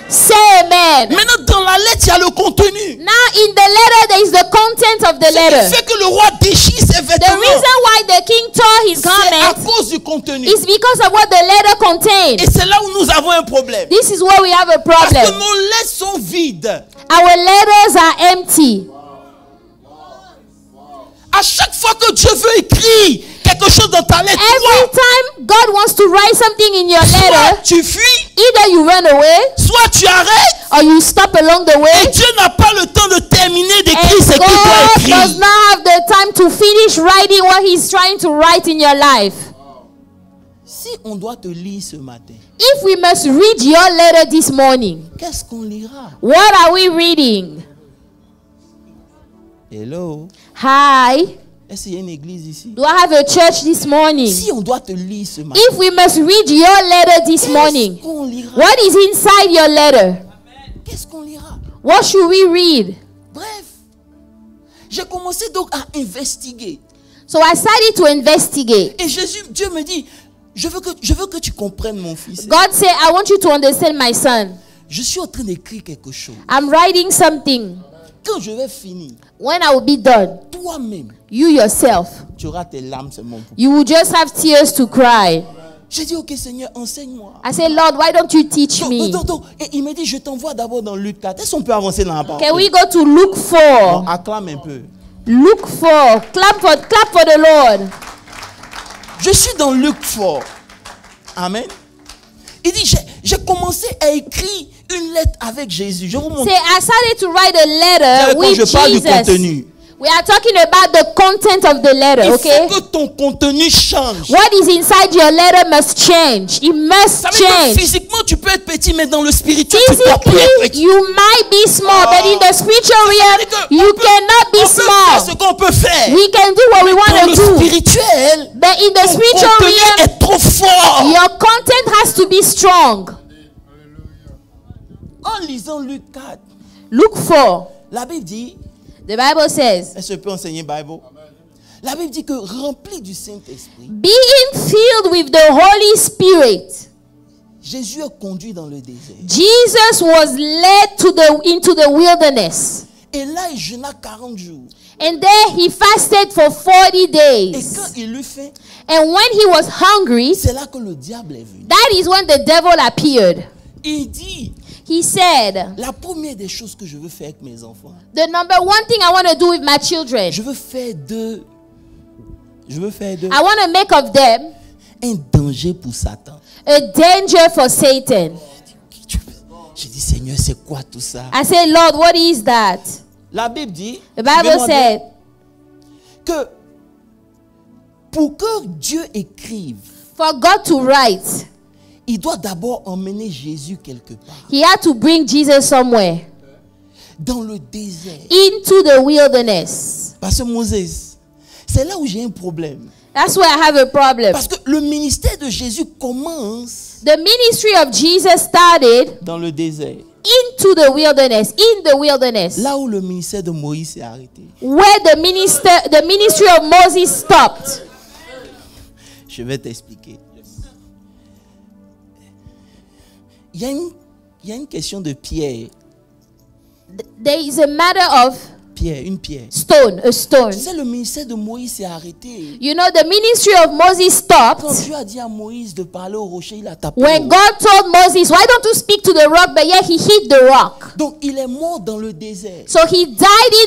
Speaker 2: Say amen.
Speaker 1: Maintenant, dans la lettre, il y a le contenu.
Speaker 2: Now in the letter, there is the content of the
Speaker 1: Ce qui
Speaker 2: letter.
Speaker 1: fait que le roi déchire ses
Speaker 2: The
Speaker 1: vêtements.
Speaker 2: reason why the king tore his
Speaker 1: C'est à
Speaker 2: garment
Speaker 1: cause du contenu.
Speaker 2: is because of what the letter contained.
Speaker 1: Et c'est là où nous avons un problème.
Speaker 2: This is where we have a
Speaker 1: Parce que
Speaker 2: problem.
Speaker 1: nos lettres sont vides.
Speaker 2: Our letters are empty.
Speaker 1: À chaque fois que Dieu veut écrire quelque chose dans ta lettre,
Speaker 2: Every time God wants to write something in your
Speaker 1: soit
Speaker 2: letter,
Speaker 1: tu fuis,
Speaker 2: either you run away
Speaker 1: soit tu arrêtes,
Speaker 2: or you stop along the
Speaker 1: et
Speaker 2: way.
Speaker 1: Dieu n'a pas le temps de terminer d'écrire
Speaker 2: And
Speaker 1: ce qu'il doit
Speaker 2: God does
Speaker 1: écrire.
Speaker 2: not have the time to finish writing what He's trying to write in your life.
Speaker 1: Si on doit te lire ce matin,
Speaker 2: If we must read your letter this morning,
Speaker 1: qu'est-ce qu'on lira?
Speaker 2: what are we reading?
Speaker 1: Hello?
Speaker 2: Hi,
Speaker 1: Est-ce qu'il y a une église ici?
Speaker 2: do I have a church this morning?
Speaker 1: Si on doit te lire ce matin,
Speaker 2: If we must read your letter this morning,
Speaker 1: qu'est-ce qu'on lira?
Speaker 2: what is inside your letter?
Speaker 1: Qu'est-ce qu'on lira?
Speaker 2: What should we read?
Speaker 1: Bref, j'ai commencé donc à investiguer.
Speaker 2: So I started to investigate.
Speaker 1: Et Dieu me dit, je veux que tu comprennes mon fils.
Speaker 2: God said, I want you to understand, my son.
Speaker 1: Je suis en train d'écrire quelque chose.
Speaker 2: I'm writing something.
Speaker 1: Quand je vais finir,
Speaker 2: When I will be done,
Speaker 1: toi-même,
Speaker 2: you yourself,
Speaker 1: tu auras tes larmes seulement pour.
Speaker 2: you will just have tears to cry.
Speaker 1: J'ai dit, ok Seigneur, enseigne-moi.
Speaker 2: I said, Lord, why don't you teach me?
Speaker 1: Donc, et il me dit, je t'envoie d'abord dans Luc 4. Est-ce qu'on peut avancer dans la parole?
Speaker 2: Can we go to Luke 4?
Speaker 1: Acclame un peu.
Speaker 2: Luke 4. Clap for the Lord.
Speaker 1: Je suis dans Luc 4. Amen. Il dit, j'ai commencé à écrire une lettre avec Jésus. Je vous montre.
Speaker 2: Say, I started to write a letter
Speaker 1: Quand
Speaker 2: with
Speaker 1: je parle du
Speaker 2: Jesus.
Speaker 1: contenu,
Speaker 2: We are talking about the content of the letter,
Speaker 1: il
Speaker 2: okay?
Speaker 1: faut que ton contenu change.
Speaker 2: What is inside your letter must change. It must
Speaker 1: Ça veut dire que
Speaker 2: change.
Speaker 1: physiquement, tu peux être petit, mais dans le spirituel, tu dois plus être
Speaker 2: Physically,
Speaker 1: petit.
Speaker 2: you might be small, but in the spiritual realm, you cannot be
Speaker 1: On peut faire ce
Speaker 2: small.
Speaker 1: qu'on peut faire.
Speaker 2: We can do what we
Speaker 1: Dans
Speaker 2: want
Speaker 1: le
Speaker 2: to do.
Speaker 1: spirituel,
Speaker 2: But in the
Speaker 1: ton
Speaker 2: spiritual
Speaker 1: contenu
Speaker 2: realm,
Speaker 1: est trop fort.
Speaker 2: your content has to be strong.
Speaker 1: En lisant Luc 4,
Speaker 2: Luke 4,
Speaker 1: la Bible dit,
Speaker 2: the Bible says,
Speaker 1: est-ce que je peux enseigner Bible? La Bible dit que rempli du Saint-Esprit,
Speaker 2: being filled with the Holy Spirit,
Speaker 1: Jésus est conduit dans le désert.
Speaker 2: Jesus was led into the wilderness.
Speaker 1: Et Et là, il jeûna 40 jours.
Speaker 2: And there he fasted for 40
Speaker 1: Et
Speaker 2: days.
Speaker 1: quand il eut faim,
Speaker 2: And when he was hungry,
Speaker 1: c'est là que le diable est venu.
Speaker 2: that is when the devil appeared.
Speaker 1: Il dit,
Speaker 2: He said,
Speaker 1: la première des choses que je veux faire avec mes enfants,
Speaker 2: the number one thing I want to do with my children,
Speaker 1: je veux faire d'eux
Speaker 2: I want to make of them
Speaker 1: un danger pour Satan.
Speaker 2: a danger for Satan.
Speaker 1: J'ai dit, Seigneur, c'est quoi tout ça?
Speaker 2: I said, Lord, what is that?
Speaker 1: La Bible dit,
Speaker 2: The Bible
Speaker 1: suivez-moi
Speaker 2: said,
Speaker 1: bien, que pour que Dieu écrive,
Speaker 2: for God to write,
Speaker 1: il doit d'abord emmener Jésus quelque part,
Speaker 2: he had to bring Jesus somewhere,
Speaker 1: dans le désert.
Speaker 2: into the wilderness.
Speaker 1: Parce que Moses, c'est là où j'ai un problème.
Speaker 2: That's where I have a problem.
Speaker 1: Parce que le ministère de Jésus commence
Speaker 2: The ministry of Jesus started
Speaker 1: dans le désert.
Speaker 2: into the wilderness, in the wilderness,
Speaker 1: Là où le ministère de Moïse s'est arrêté.
Speaker 2: where the ministry of Moses stopped.
Speaker 1: Je vais t'expliquer. Il y a une question de pierre.
Speaker 2: There is a matter of
Speaker 1: Une pierre.
Speaker 2: stone, a stone.
Speaker 1: Tu sais, le ministère de Moïse s'est arrêté.
Speaker 2: You know, the ministry of Moses
Speaker 1: Quand
Speaker 2: stopped
Speaker 1: Dieu a dit à Moïse de parler au rocher, il a tapé.
Speaker 2: when God told Moses, why don't you speak to the rock? But yet he hit the rock.
Speaker 1: Donc il est mort dans le désert.
Speaker 2: So he died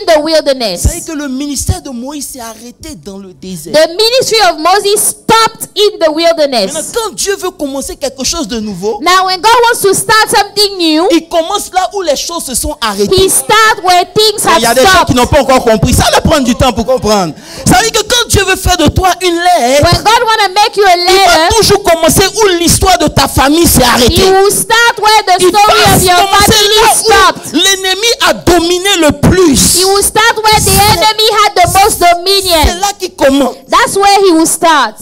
Speaker 2: in the
Speaker 1: C'est
Speaker 2: wilderness.
Speaker 1: que le ministère de Moïse s'est arrêté dans le désert.
Speaker 2: The ministry of Moses stopped in the
Speaker 1: Maintenant,
Speaker 2: wilderness.
Speaker 1: quand Dieu veut commencer quelque chose de nouveau,
Speaker 2: Now, when God wants to start something new,
Speaker 1: il commence là où les choses se sont
Speaker 2: he
Speaker 1: arrêtées.
Speaker 2: starts where things
Speaker 1: Il y a
Speaker 2: have
Speaker 1: des gens qui
Speaker 2: stopped.
Speaker 1: n'ont pas encore compris. Ça va prendre du temps pour comprendre. Ça veut dire que quand Dieu veut faire de toi une lettre,
Speaker 2: When God wants to make you a
Speaker 1: il va
Speaker 2: letter,
Speaker 1: toujours commencer où l'histoire de ta famille s'est
Speaker 2: he
Speaker 1: arrêtée.
Speaker 2: will start where the
Speaker 1: Il
Speaker 2: story
Speaker 1: va
Speaker 2: of your
Speaker 1: commencer
Speaker 2: family
Speaker 1: là
Speaker 2: stopped.
Speaker 1: où l'ennemi a dominé le plus.
Speaker 2: He will start where the enemy had the most
Speaker 1: C'est
Speaker 2: dominion.
Speaker 1: là qu'il commence.
Speaker 2: That's where he will start.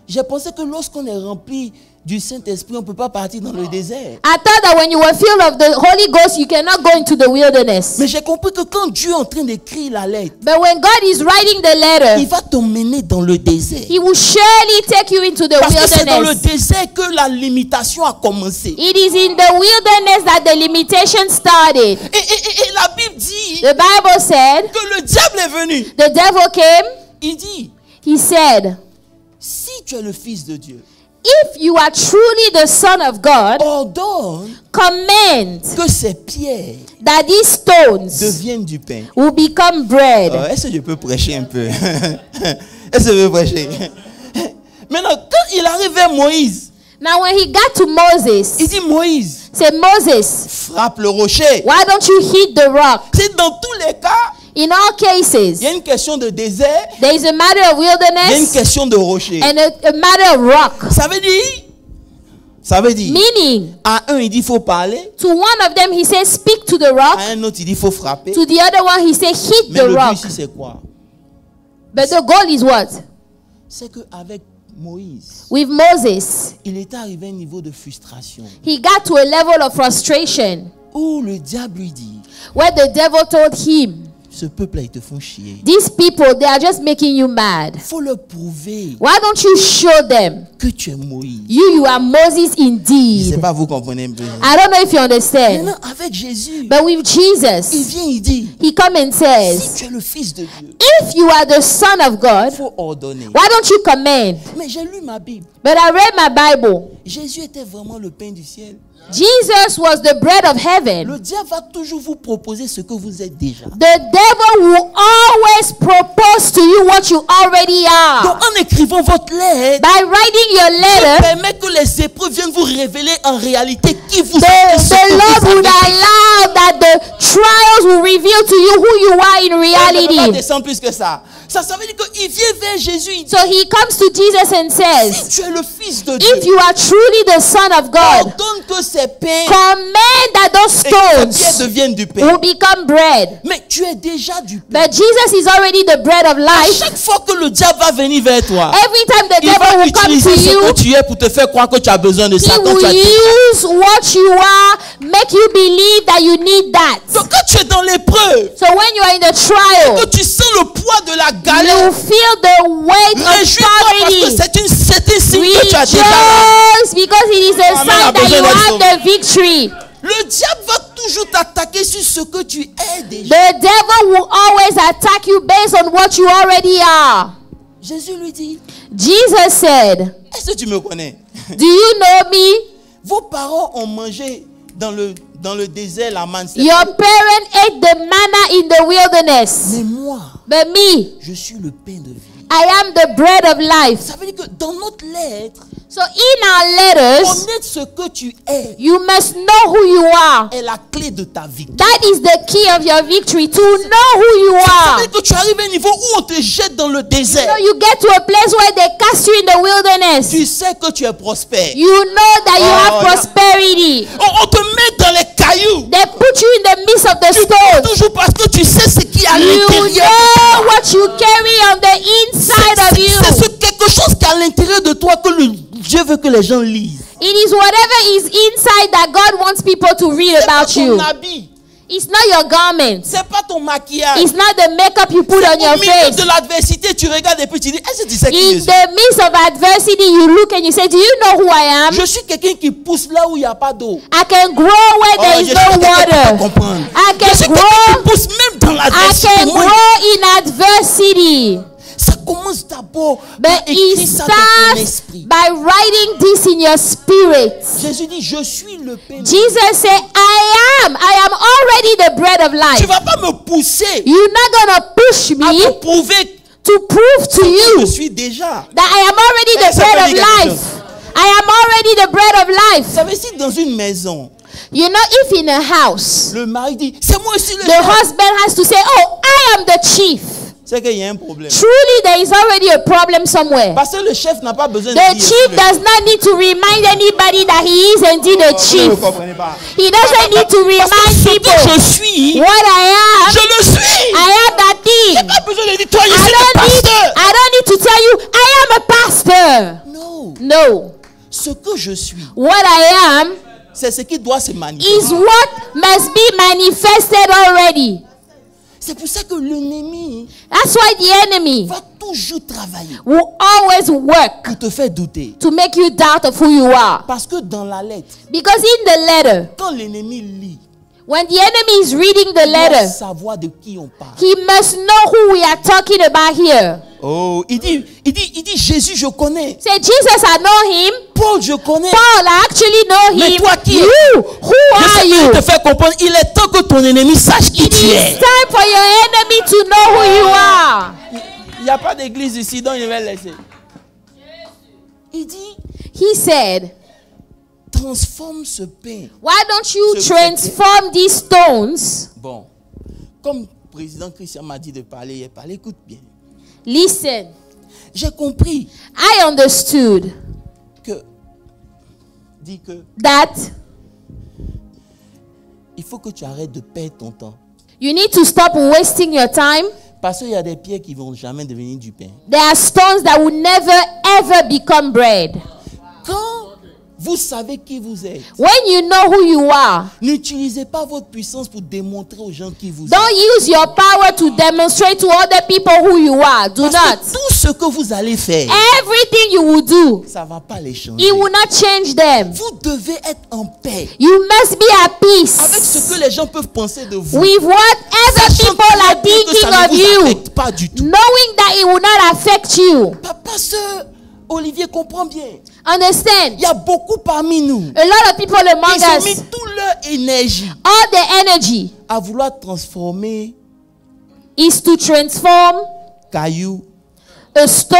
Speaker 1: J'ai pensé que lorsqu'on est rempli du Saint-Esprit, on ne peut pas partir dans le désert.
Speaker 2: I thought that when you were filled of the Holy Ghost, you cannot go into the wilderness.
Speaker 1: Mais j'ai compris que quand Dieu est en train d'écrire la lettre,
Speaker 2: But when God is writing the
Speaker 1: il
Speaker 2: letter,
Speaker 1: va t'emmener dans le désert.
Speaker 2: he will surely take you into the
Speaker 1: Parce que c'est dans le
Speaker 2: wilderness.
Speaker 1: désert que la limitation a commencé.
Speaker 2: It is in the wilderness that the limitation started.
Speaker 1: Et la Bible dit
Speaker 2: The Bible said,
Speaker 1: que le diable est venu.
Speaker 2: the devil came,
Speaker 1: Il dit,
Speaker 2: he said,
Speaker 1: si tu es le Fils de Dieu,
Speaker 2: if you are truly the Son of God,
Speaker 1: ordonne
Speaker 2: command
Speaker 1: que ces pierres
Speaker 2: that these stones
Speaker 1: deviennent du pain.
Speaker 2: will become bread.
Speaker 1: Est-ce que je peux prêcher un peu? Est-ce que je peux prêcher? Maintenant, quand il arrive vers Moïse,
Speaker 2: Now when he got to Moses,
Speaker 1: il dit, Moïse,
Speaker 2: said, Moses,
Speaker 1: frappe le rocher.
Speaker 2: why don't you hit the rock?
Speaker 1: C'est dans tous les cas,
Speaker 2: In all cases,
Speaker 1: il y a une question de désert,
Speaker 2: there is a matter of
Speaker 1: il y a une
Speaker 2: wilderness
Speaker 1: question de rocher.
Speaker 2: and a matter of rock.
Speaker 1: Ça veut dire,
Speaker 2: Meaning,
Speaker 1: à un, il dit, il faut parler.
Speaker 2: to one of them he says, speak to the rock.
Speaker 1: À un autre, il dit, il faut frapper.
Speaker 2: To the other one he said, hit
Speaker 1: Mais
Speaker 2: the
Speaker 1: le but
Speaker 2: rock.
Speaker 1: ici, c'est quoi?
Speaker 2: But the goal is what?
Speaker 1: C'est qu'avec Moïse,
Speaker 2: With Moses,
Speaker 1: il était arrivé à un niveau de frustration
Speaker 2: he got to a level of frustration
Speaker 1: où le diable lui dit,
Speaker 2: where the devil told him,
Speaker 1: ce peuple-là, ils te font chier.
Speaker 2: these people, they are just making you mad.
Speaker 1: Il faut leur prouver
Speaker 2: Why don't you show them
Speaker 1: que tu es Moïse.
Speaker 2: you are Moses
Speaker 1: Je ne
Speaker 2: indeed?
Speaker 1: sais pas, vous comprenez un peu.
Speaker 2: I don't know if you understand.
Speaker 1: Maintenant, avec Jésus,
Speaker 2: But with
Speaker 1: il
Speaker 2: Jesus,
Speaker 1: vient, il dit,
Speaker 2: he come and
Speaker 1: si
Speaker 2: says,
Speaker 1: tu es le Fils de Dieu,
Speaker 2: if you are the Son of
Speaker 1: il
Speaker 2: God,
Speaker 1: faut ordonner.
Speaker 2: why don't you command?
Speaker 1: Mais j'ai lu ma Bible.
Speaker 2: But I read my Bible.
Speaker 1: Jésus était vraiment le pain du ciel.
Speaker 2: Jesus was the bread of heaven.
Speaker 1: Le diable va toujours vous proposer ce que vous êtes déjà.
Speaker 2: The devil will always propose to you what you already
Speaker 1: Donc,
Speaker 2: are.
Speaker 1: en écrivant votre lettre,
Speaker 2: By writing your letter,
Speaker 1: permet que les épreuves viennent vous révéler en réalité qui vous êtes. et ce
Speaker 2: the
Speaker 1: que
Speaker 2: Lord
Speaker 1: vous
Speaker 2: would
Speaker 1: avez.
Speaker 2: allow that the trials will reveal to you who you are in
Speaker 1: On ne peut pas
Speaker 2: reality.
Speaker 1: descendre plus que ça. Ça veut dire qu'il vient vers Jésus. Il dit,
Speaker 2: So he comes to Jesus and says,
Speaker 1: si tu es le Fils de Dieu,
Speaker 2: if you are truly the Son of God,
Speaker 1: ordonne que ces pains
Speaker 2: command that those
Speaker 1: et que ces pierres
Speaker 2: stones
Speaker 1: deviennent du pain.
Speaker 2: will become bread.
Speaker 1: Mais tu es déjà du pain.
Speaker 2: But Jesus is already the bread of
Speaker 1: À
Speaker 2: life.
Speaker 1: chaque fois que le diable va venir vers toi,
Speaker 2: Every time the
Speaker 1: il
Speaker 2: devil
Speaker 1: va
Speaker 2: will come
Speaker 1: utiliser
Speaker 2: to
Speaker 1: ce
Speaker 2: you,
Speaker 1: que tu es pour te faire croire que tu as besoin de
Speaker 2: he
Speaker 1: ça. Quand tu
Speaker 2: will
Speaker 1: as
Speaker 2: use what you are, make you believe that you need that.
Speaker 1: Donc quand tu es dans l'épreuve,
Speaker 2: So when you are in the
Speaker 1: que
Speaker 2: trial,
Speaker 1: tu sens le poids de la
Speaker 2: you
Speaker 1: galère,
Speaker 2: feel the weight of
Speaker 1: réjouis-toi parce que
Speaker 2: poverty.
Speaker 1: c'est un signe que tu as déjà gagné.
Speaker 2: Rejoice because it is a
Speaker 1: Amen.
Speaker 2: sign that you have the victory.
Speaker 1: Le diable va toujours t'attaquer sur ce que tu es déjà.
Speaker 2: The devil will always attack you based on what you already are.
Speaker 1: Jésus lui dit,
Speaker 2: Jesus said,
Speaker 1: est-ce que tu me connais?
Speaker 2: do you know me?
Speaker 1: Vos parents ont mangé dans le désert la manne.
Speaker 2: Your parent ate the manna in the wilderness.
Speaker 1: Mais moi,
Speaker 2: But me,
Speaker 1: je suis le pain de vie.
Speaker 2: I am the bread of life.
Speaker 1: Ça veut dire que dans notre lettre,
Speaker 2: So in our letters,
Speaker 1: connaître ce que tu es
Speaker 2: you must know who you are.
Speaker 1: est la clé de ta victoire.
Speaker 2: That is the key of your victory, to know who you
Speaker 1: Ça
Speaker 2: are.
Speaker 1: veut dire que tu arrives à un niveau où on te jette dans le désert.
Speaker 2: So you get to a place where they cast you in the wilderness.
Speaker 1: Tu sais que tu es prospère.
Speaker 2: You know that you have
Speaker 1: yeah.
Speaker 2: prosperity.
Speaker 1: On te met dans les cailloux.
Speaker 2: They put you in the midst of the
Speaker 1: Tu
Speaker 2: stones.
Speaker 1: toujours parce que tu sais ce qui est à
Speaker 2: You
Speaker 1: l'intérieur.
Speaker 2: know what you carry on the inside of
Speaker 1: C'est
Speaker 2: you.
Speaker 1: quelque chose qui est à l'intérieur de toi que Dieu veut que les gens lisent.
Speaker 2: It is whatever is inside that God wants people to read
Speaker 1: C'est pas
Speaker 2: about you.
Speaker 1: ton habit.
Speaker 2: It's not your garments.
Speaker 1: C'est pas ton maquillage.
Speaker 2: It's not the makeup you put on
Speaker 1: Au
Speaker 2: your
Speaker 1: milieu
Speaker 2: face.
Speaker 1: de l'adversité, tu regardes et puis tu dis, est-ce que tu sais qui
Speaker 2: In
Speaker 1: je suis?
Speaker 2: the midst of adversity, you look and you say, do you know who I am?
Speaker 1: Je suis quelqu'un qui pousse là où il n'y a pas d'eau.
Speaker 2: I can grow where there
Speaker 1: Je
Speaker 2: is
Speaker 1: suis
Speaker 2: no
Speaker 1: quelqu'un qui peut
Speaker 2: water.
Speaker 1: comprendre.
Speaker 2: I
Speaker 1: Je suis
Speaker 2: can
Speaker 1: quelqu'un qui
Speaker 2: grow.
Speaker 1: pousse même dans
Speaker 2: I
Speaker 1: l'adversité.
Speaker 2: can
Speaker 1: Moi,
Speaker 2: grow in adversity.
Speaker 1: ça commence d'abord par
Speaker 2: But
Speaker 1: écrire
Speaker 2: it
Speaker 1: ça dans ton
Speaker 2: starts
Speaker 1: esprit.
Speaker 2: by writing this in your spirit.
Speaker 1: Jésus dit, je suis le pain.
Speaker 2: Jesus said, I am already the bread of
Speaker 1: Tu
Speaker 2: life.
Speaker 1: vas pas me pousser
Speaker 2: You're not gonna push
Speaker 1: à
Speaker 2: me
Speaker 1: te prouver
Speaker 2: to prove to
Speaker 1: que je
Speaker 2: you
Speaker 1: suis déjà.
Speaker 2: that I am already the
Speaker 1: Ça veut
Speaker 2: bread of
Speaker 1: dire quelque
Speaker 2: life. I am already the bread of life.
Speaker 1: Ça veut dire si dans une maison,
Speaker 2: You know, if in a house,
Speaker 1: le mari dit, c'est moi aussi le
Speaker 2: the
Speaker 1: chef.
Speaker 2: husband has to say, oh, I am the chief.
Speaker 1: C'est qu'il y a un problème.
Speaker 2: Truly, there is already a problem somewhere.
Speaker 1: Parce que le chef n'a pas besoin de
Speaker 2: The
Speaker 1: dire.
Speaker 2: chief does not need to remind anybody that he is indeed a
Speaker 1: Vous
Speaker 2: chief.
Speaker 1: ne comprenez pas.
Speaker 2: He doesn't need to
Speaker 1: Parce que
Speaker 2: remind
Speaker 1: ce que
Speaker 2: people
Speaker 1: je suis,
Speaker 2: what I am.
Speaker 1: je le suis.
Speaker 2: I am that
Speaker 1: Il n'y a
Speaker 2: thing.
Speaker 1: pas besoin de dire, toi, je
Speaker 2: I
Speaker 1: suis le pasteur.
Speaker 2: don't need to tell you I am a pastor.
Speaker 1: Non.
Speaker 2: No.
Speaker 1: Ce que je suis,
Speaker 2: What I am
Speaker 1: c'est ce qui doit se manifester.
Speaker 2: is what must be manifested already.
Speaker 1: C'est pour ça que l'ennemi
Speaker 2: That's why the enemy
Speaker 1: va toujours travailler
Speaker 2: will always work
Speaker 1: pour te faire douter.
Speaker 2: to make you doubt of who you are.
Speaker 1: Parce que dans la lettre,
Speaker 2: Because in the letter,
Speaker 1: quand l'ennemi lit,
Speaker 2: when the enemy is reading the
Speaker 1: il doit
Speaker 2: letter,
Speaker 1: savoir de qui on parle.
Speaker 2: he must know who we are talking about here.
Speaker 1: Oh, il dit, Jésus, je connais.
Speaker 2: Say, Jesus, I know him.
Speaker 1: Paul, je connais.
Speaker 2: Paul, I actually know
Speaker 1: Mais
Speaker 2: him.
Speaker 1: toi qui es?
Speaker 2: You, who
Speaker 1: Je
Speaker 2: are
Speaker 1: sais
Speaker 2: you?
Speaker 1: te faire comprendre. Il est temps que ton ennemi sache qui
Speaker 2: It
Speaker 1: tu
Speaker 2: is
Speaker 1: es.
Speaker 2: time for your enemy to know who you are.
Speaker 1: Il n'y a pas d'église ici, donc il va laisser. Il dit,
Speaker 2: He said,
Speaker 1: transforme ce pain.
Speaker 2: why don't you
Speaker 1: Ce
Speaker 2: transform these stones?
Speaker 1: Bon, comme le président Christian m'a dit de parler, il a parlé, écoute bien.
Speaker 2: Listen,
Speaker 1: J'ai compris
Speaker 2: I understood
Speaker 1: que
Speaker 2: that
Speaker 1: il faut que tu arrêtes de perdre ton temps.
Speaker 2: you need to stop wasting your time.
Speaker 1: Parce qu'il y a des pierres qui ne vont jamais devenir du pain.
Speaker 2: There are stones that will never ever become bread.
Speaker 1: Quand vous savez qui vous êtes,
Speaker 2: When you know who you are,
Speaker 1: n'utilisez pas votre puissance pour démontrer aux gens qui vous êtes.
Speaker 2: don't use your power to demonstrate to other people who you are. Do
Speaker 1: Parce
Speaker 2: not.
Speaker 1: que tout ce que vous allez faire,
Speaker 2: Everything you will do,
Speaker 1: ça ne va pas les changer.
Speaker 2: it will not change them.
Speaker 1: Vous devez être en paix
Speaker 2: You must be at
Speaker 1: avec ce
Speaker 2: peace
Speaker 1: que les gens peuvent penser de vous.
Speaker 2: with whatever
Speaker 1: Sachant
Speaker 2: people are
Speaker 1: très bien que
Speaker 2: thinking
Speaker 1: ça ne
Speaker 2: of
Speaker 1: vous
Speaker 2: you,
Speaker 1: affecte pas du tout.
Speaker 2: knowing that it will not affect you.
Speaker 1: Papa, sœur, Olivier comprend bien.
Speaker 2: Understand?
Speaker 1: Il y a beaucoup parmi nous.
Speaker 2: A lot of people among
Speaker 1: Ils ont mis
Speaker 2: us,
Speaker 1: toute leur énergie
Speaker 2: all the energy
Speaker 1: à vouloir transformer
Speaker 2: is to transform
Speaker 1: cailloux
Speaker 2: a stone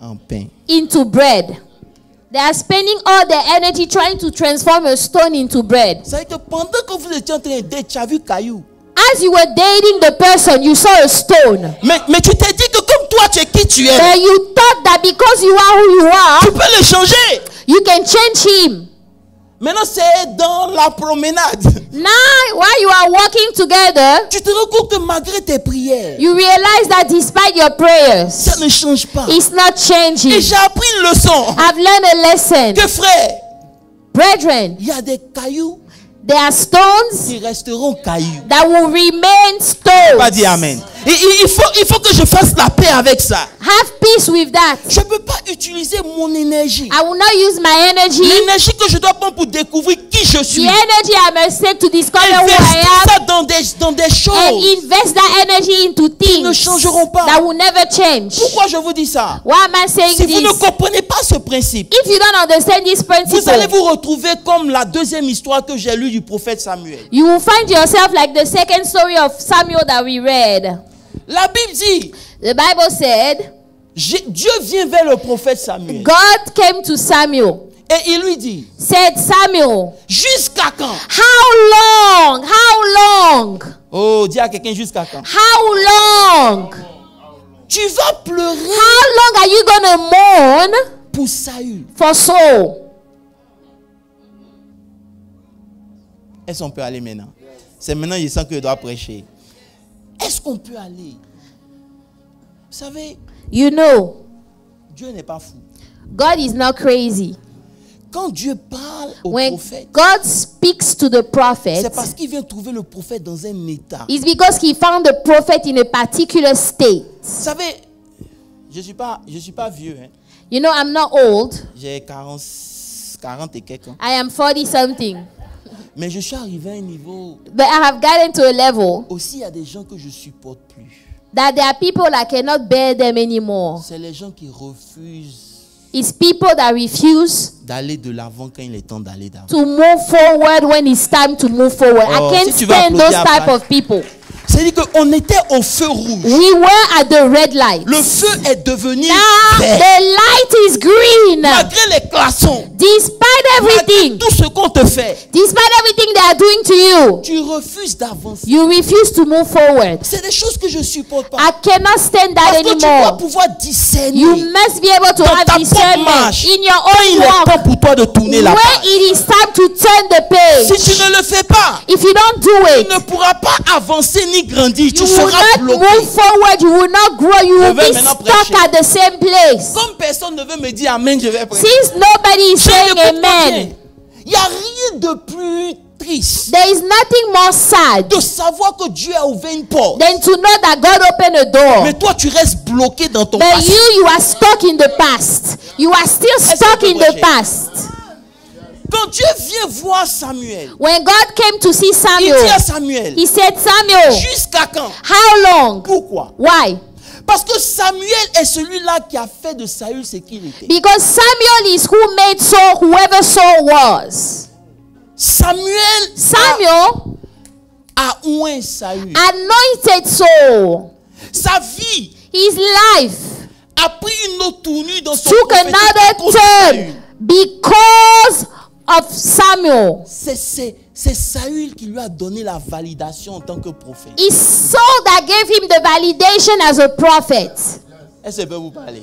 Speaker 1: en pain.
Speaker 2: into bread. They are spending all their energy trying to transform a stone into bread.
Speaker 1: C'est que pendant que vous étiez en train d'être, tu as vu caillou.
Speaker 2: As you were dating the person, you saw a stone.
Speaker 1: Mais tu t'es dit que comme toi, tu es qui tu es,
Speaker 2: But you thought that because you are who you
Speaker 1: tu
Speaker 2: are,
Speaker 1: peux le changer.
Speaker 2: you can change him.
Speaker 1: Maintenant, c'est dans la promenade.
Speaker 2: Now, while you are walking together,
Speaker 1: Tu te rends compte que malgré tes prières,
Speaker 2: you realize that despite your prayers,
Speaker 1: ça ne change pas.
Speaker 2: it's not changing.
Speaker 1: Et j'ai appris une leçon.
Speaker 2: I've learned a lesson.
Speaker 1: Que frère,
Speaker 2: Brethren,
Speaker 1: il y a des cailloux
Speaker 2: there are stones
Speaker 1: qui resteront cailloux.
Speaker 2: that will remain
Speaker 1: Pas
Speaker 2: stones.
Speaker 1: dire amen. Il faut que je fasse la paix avec ça.
Speaker 2: Have peace with that.
Speaker 1: Je ne peux pas utiliser mon énergie.
Speaker 2: I will not use my energy.
Speaker 1: L'énergie que je dois prendre pour découvrir qui je
Speaker 2: The
Speaker 1: suis.
Speaker 2: energy I must take to discover who I
Speaker 1: Investir
Speaker 2: am.
Speaker 1: ça dans des
Speaker 2: And
Speaker 1: choses
Speaker 2: invest that energy into
Speaker 1: qui ne
Speaker 2: things
Speaker 1: changeront pas.
Speaker 2: that will never change.
Speaker 1: Pourquoi je vous dis ça?
Speaker 2: Why am I saying
Speaker 1: Si vous ne
Speaker 2: this?
Speaker 1: comprenez pas ce principe,
Speaker 2: If you don't understand this
Speaker 1: vous allez
Speaker 2: principle,
Speaker 1: vous retrouver comme la deuxième histoire que j'ai lue du prophète Samuel.
Speaker 2: you will find yourself like the second story of Samuel that we read.
Speaker 1: La Bible dit,
Speaker 2: The Bible said,
Speaker 1: Dieu vient vers le prophète Samuel
Speaker 2: God came to Samuel,
Speaker 1: et il lui dit,
Speaker 2: said, Samuel,
Speaker 1: jusqu'à quand?
Speaker 2: how long? How long?
Speaker 1: Oh, dis à quelqu'un jusqu'à quand?
Speaker 2: How long?
Speaker 1: Tu vas pleurer
Speaker 2: How long are you going to mourn
Speaker 1: pour Saül.
Speaker 2: for Saul?
Speaker 1: Est-ce qu'on peut aller maintenant? C'est maintenant que je sens que je dois prêcher. Est-ce qu'on peut aller? Vous savez,
Speaker 2: You know,
Speaker 1: Dieu n'est pas fou.
Speaker 2: God is not crazy.
Speaker 1: Quand Dieu parle au
Speaker 2: When
Speaker 1: prophète,
Speaker 2: God speaks to the prophet,
Speaker 1: c'est parce qu'il vient trouver le prophète dans un état.
Speaker 2: it's because he found the prophet in a particular state.
Speaker 1: Vous savez, je suis pas vieux. Hein.
Speaker 2: You know, I'm not old.
Speaker 1: J'ai 40 et quelques ans.
Speaker 2: I am 40 something.
Speaker 1: Mais je suis arrivé à un niveau.
Speaker 2: But I have gotten to a level
Speaker 1: Aussi, il y a des gens que je supporte plus.
Speaker 2: that there are people that cannot bear them anymore.
Speaker 1: C'est les gens qui refusent
Speaker 2: It's people that refuse
Speaker 1: d'aller de l'avant quand il est temps d'aller d'avant.
Speaker 2: to move forward when it's time to move forward.
Speaker 1: Oh,
Speaker 2: I can't
Speaker 1: si tu veux
Speaker 2: stand those
Speaker 1: applaudir
Speaker 2: type
Speaker 1: après.
Speaker 2: of people.
Speaker 1: C'est-à-dire qu'on était au feu rouge.
Speaker 2: We were at the red light.
Speaker 1: Le feu est devenu
Speaker 2: Now
Speaker 1: vert.
Speaker 2: the light is green.
Speaker 1: Malgré les glaçons,
Speaker 2: Despite
Speaker 1: malgré
Speaker 2: everything,
Speaker 1: tout ce qu'on te fait,
Speaker 2: despite everything they are doing to you,
Speaker 1: tu refuses d'avancer.
Speaker 2: you refuse to move forward.
Speaker 1: C'est des choses que je supporte pas.
Speaker 2: I cannot stand that
Speaker 1: Parce que tu dois
Speaker 2: anymore.
Speaker 1: pouvoir discerner.
Speaker 2: You must be able to
Speaker 1: Dans
Speaker 2: have
Speaker 1: ta
Speaker 2: discernment
Speaker 1: propre marche,
Speaker 2: in your
Speaker 1: quand il
Speaker 2: own
Speaker 1: est
Speaker 2: walk.
Speaker 1: temps pour toi de tourner la
Speaker 2: When
Speaker 1: page.
Speaker 2: it is time to turn the
Speaker 1: Si
Speaker 2: page,
Speaker 1: tu ne le fais pas,
Speaker 2: if you don't do
Speaker 1: tu
Speaker 2: it,
Speaker 1: ne pourras pas avancer ni grandir. Tu
Speaker 2: you will
Speaker 1: seras
Speaker 2: not
Speaker 1: bloqué.
Speaker 2: move forward, you will not grow, you will
Speaker 1: vais
Speaker 2: be
Speaker 1: maintenant
Speaker 2: stuck
Speaker 1: prêcher.
Speaker 2: at the same place.
Speaker 1: Comme personne ne veut me dire amen, je vais prêcher.
Speaker 2: Since nobody is saying
Speaker 1: Écoute-moi bien.
Speaker 2: amen,
Speaker 1: Il n'y a rien de plus triste
Speaker 2: there is nothing more sad
Speaker 1: de savoir que Dieu a ouvert une porte.
Speaker 2: than to know that God opened a door.
Speaker 1: Mais toi, tu restes bloqué dans ton
Speaker 2: But
Speaker 1: passé.
Speaker 2: you are stuck in the past. You are still stuck
Speaker 1: qu'on
Speaker 2: in
Speaker 1: peut
Speaker 2: the
Speaker 1: prêcher?
Speaker 2: past.
Speaker 1: Quand Dieu vient voir Samuel,
Speaker 2: When God came to see
Speaker 1: il dit à
Speaker 2: Samuel,
Speaker 1: Samuel,
Speaker 2: he said, Samuel,
Speaker 1: jusqu'à quand?
Speaker 2: how long?
Speaker 1: Pourquoi?
Speaker 2: Why?
Speaker 1: Parce que Samuel est celui-là qui a fait de Saül ce qu'il était.
Speaker 2: Because Samuel is who made Saul whoever Saul was.
Speaker 1: Samuel
Speaker 2: Samuel
Speaker 1: a oint Saül.
Speaker 2: anointed Saul.
Speaker 1: Sa vie
Speaker 2: His life
Speaker 1: a pris une autre tournure dans son
Speaker 2: took
Speaker 1: prophétique à
Speaker 2: another
Speaker 1: cause de Saül.
Speaker 2: turn because of Samuel.
Speaker 1: C'est Saül qui lui a donné la validation en tant que prophète.
Speaker 2: It's Saul that gave him the validation as a prophet.
Speaker 1: Est-ce que je peux vous parler?